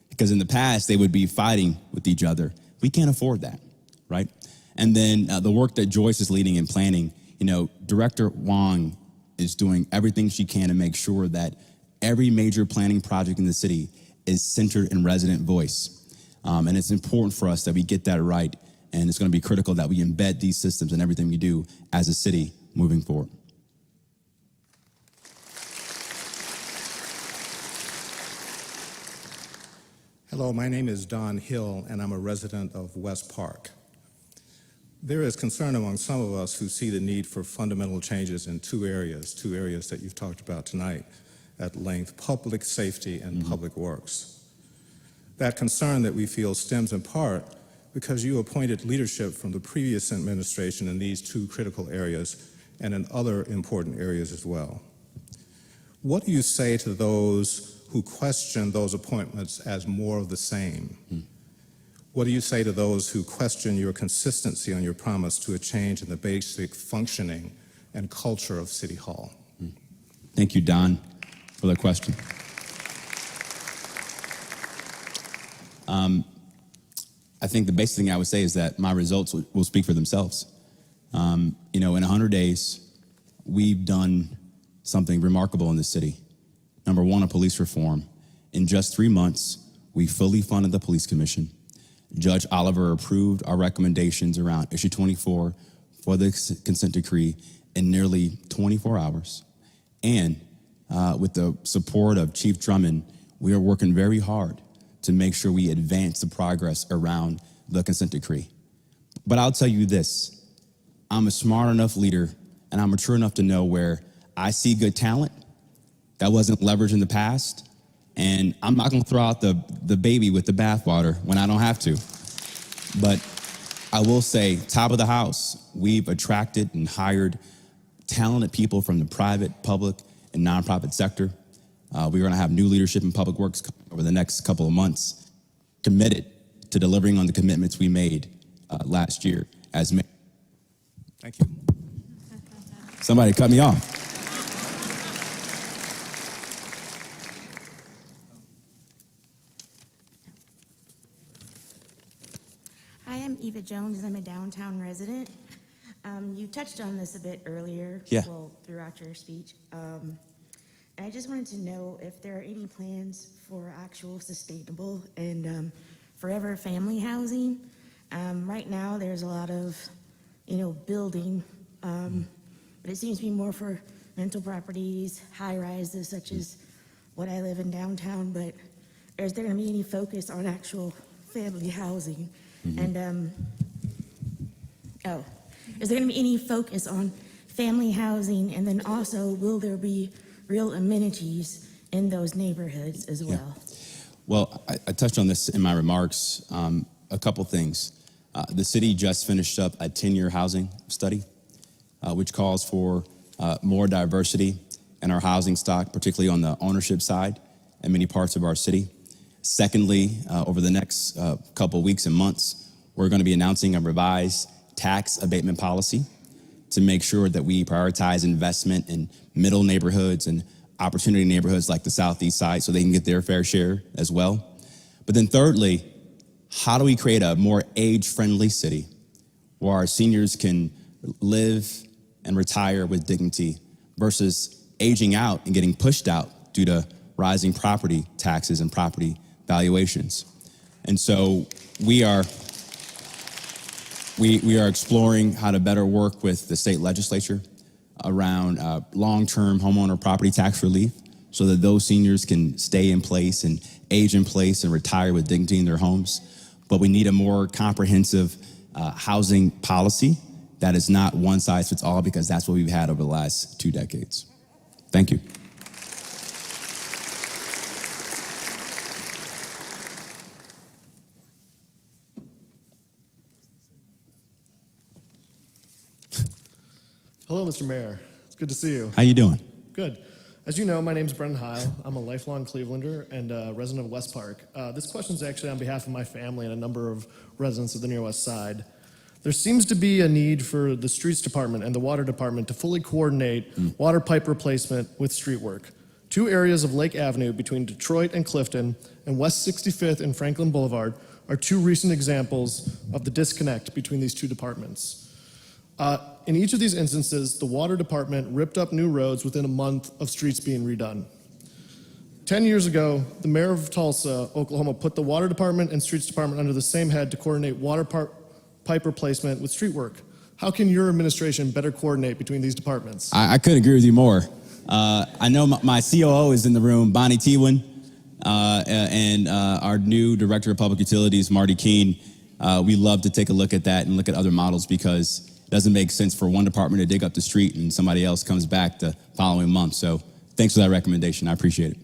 Because in the past, they would be fighting with each other. We can't afford that, right? And then the work that Joyce is leading in planning, you know, Director Wong is doing everything she can to make sure that every major planning project in the city is centered in resident voice. And it's important for us that we get that right. And it's going to be critical that we embed these systems in everything we do as a city moving forward. Hello, my name is Don Hill, and I'm a resident of West Park. There is concern among some of us who see the need for fundamental changes in two areas that you've talked about tonight at length: public safety and public works. That concern that we feel stems in part because you appointed leadership from the previous administration in these two critical areas and in other important areas as well. What do you say to those who question those appointments as more of the same? What do you say to those who question your consistency on your promise to a change in the basic functioning and culture of City Hall? Thank you, Don, for the question. I think the basic thing I would say is that my results will speak for themselves. You know, in 100 days, we've done something remarkable in this city. Number one, a police reform. In just 3 months, we fully funded the police commission. Judge Oliver approved our recommendations around issue 24 for the consent decree in nearly 24 hours. And with the support of Chief Drummond, we are working very hard to make sure we advance the progress around the consent decree. But I'll tell you this, I'm a smart enough leader and I'm mature enough to know where I see good talent that wasn't leveraged in the past, and I'm not gonna throw out the baby with the bathwater when I don't have to. But I will say, top of the house, we've attracted and hired talented people from the private, public, and nonprofit sector. We're gonna have new leadership in public works over the next couple of months, committed to delivering on the commitments we made last year as mayor. Thank you. Somebody cut me off. Hi, I'm Eva Jones. I'm a downtown resident. You touched on this a bit earlier, Yeah. well, throughout your speech. And I just wanted to know if there are any plans for actual sustainable and forever family housing. Right now, there's a lot of, building, but it seems to be more for rental properties, high rises, such as what I live in downtown. But is there going to be any focus on actual family housing? And is there going to be any focus on family housing? And then also, will there be real amenities in those neighborhoods as well? Yeah. Well, I touched on this in my remarks. A couple things. The city just finished up a 10-year housing study, which calls for more diversity in our housing stock, particularly on the ownership side in many parts of our city. Secondly, over the next couple weeks and months, we're going to be announcing a revised tax abatement policy to make sure that we prioritize investment in middle neighborhoods and opportunity neighborhoods like the Southeast side so they can get their fair share as well. But then thirdly, how do we create a more age-friendly city where our seniors can live and retire with dignity versus aging out and getting pushed out due to rising property taxes and property valuations? And so we are exploring how to better work with the state legislature around long-term homeowner property tax relief so that those seniors can stay in place and age in place and retire with dignity in their homes. But we need a more comprehensive housing policy that is not one size fits all, because that's what we've had over the last 2 decades. Thank you. Hello, Mr. Mayor. It's good to see you. How you doing? Good. As you know, my name is Brendan Heil. I'm a lifelong Clevelander and a resident of West Park. This question is actually on behalf of my family and a number of residents of the Near West Side. There seems to be a need for the Streets Department and the Water Department to fully coordinate water pipe replacement with street work. 2 areas of Lake Avenue between Detroit and Clifton and West 65th and Franklin Boulevard are 2 recent examples of the disconnect between these 2 departments. In each of these instances, the Water Department ripped up new roads within a month of streets being redone. 10 years ago, the mayor of Tulsa, Oklahoma, put the Water Department and Streets Department under the same head to coordinate water pipe replacement with street work. How can your administration better coordinate between these departments? I couldn't agree with you more. I know my COO is in the room, Bonnie Tewin, and our new Director of Public Utilities, Marty Keene. We love to take a look at that and look at other models, because it doesn't make sense for one department to dig up the street and somebody else comes back the following month. So thanks for that recommendation. I appreciate it.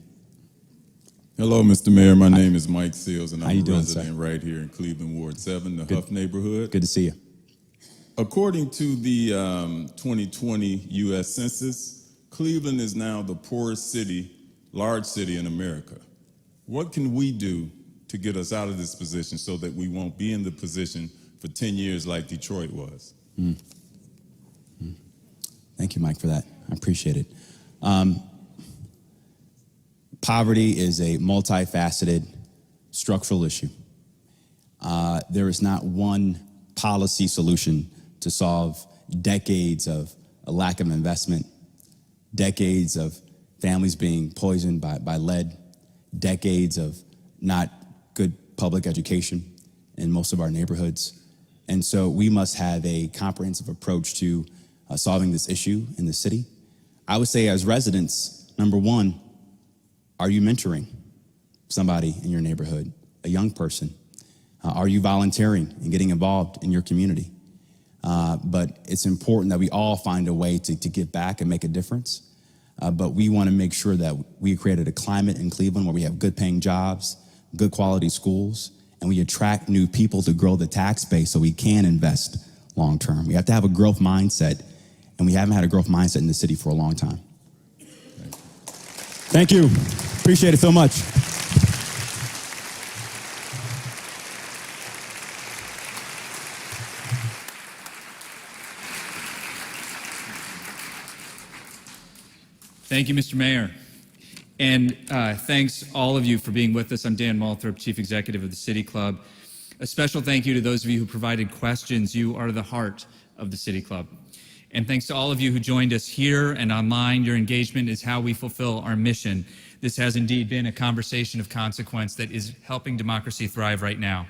Hello, Mr. Mayor. My name is Mike Seals, and How I'm you a doing, resident sir? right here in Cleveland, Ward 7, the Huff neighborhood. Good to see you. According to the 2020 U.S. Census, Cleveland is now the poorest city, large city in America. What can we do to get us out of this position so that we won't be in the position for 10 years like Detroit was? Thank you, Mike, for that. I appreciate it. Poverty is a multifaceted structural issue. There is not one policy solution to solve decades of a lack of investment, decades of families being poisoned by lead, decades of not good public education in most of our neighborhoods. And so we must have a comprehensive approach to solving this issue in the city. I would say, as residents, number one, are you mentoring somebody in your neighborhood, a young person? Are you volunteering and getting involved in your community? But it's important that we all find a way to give back and make a difference. But we want to make sure that we created a climate in Cleveland where we have good paying jobs, good quality schools, and we attract new people to grow the tax base so we can invest long term. We have to have a growth mindset, and we haven't had a growth mindset in the city for a long time. Thank you. Appreciate it so much. Thank you, Mr. Mayor. And thanks all of you for being with us. I'm Dan Maltz, Chief Executive of the City Club. A special thank you to those of you who provided questions. You are the heart of the City Club. And thanks to all of you who joined us here and online. Your engagement is how we fulfill our mission. This has indeed been a conversation of consequence that is helping democracy thrive right now.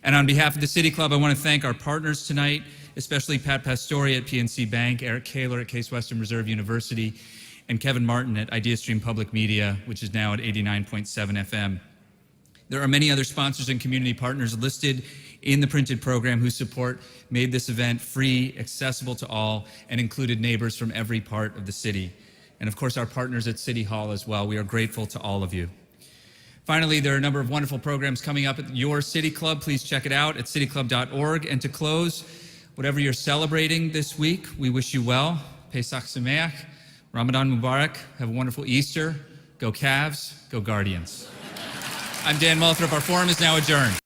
And on behalf of the City Club, I want to thank our partners tonight, especially Pat Pastore at PNC Bank, Eric Kaler at Case Western Reserve University, and Kevin Martin at IdeaStream Public Media, which is now at 89.7 FM. There are many other sponsors and community partners listed in the printed program whose support made this event free, accessible to all, and included neighbors from every part of the city. And of course, our partners at City Hall as well. We are grateful to all of you. Finally, there are a number of wonderful programs coming up at your City Club. Please check it out at cityclub.org. And to close, whatever you're celebrating this week, we wish you well. Pesach Sameach, Ramadan Mubarak. Have a wonderful Easter. Go Cavs, go Guardians. I'm Dan Malthrop. Our forum is now adjourned.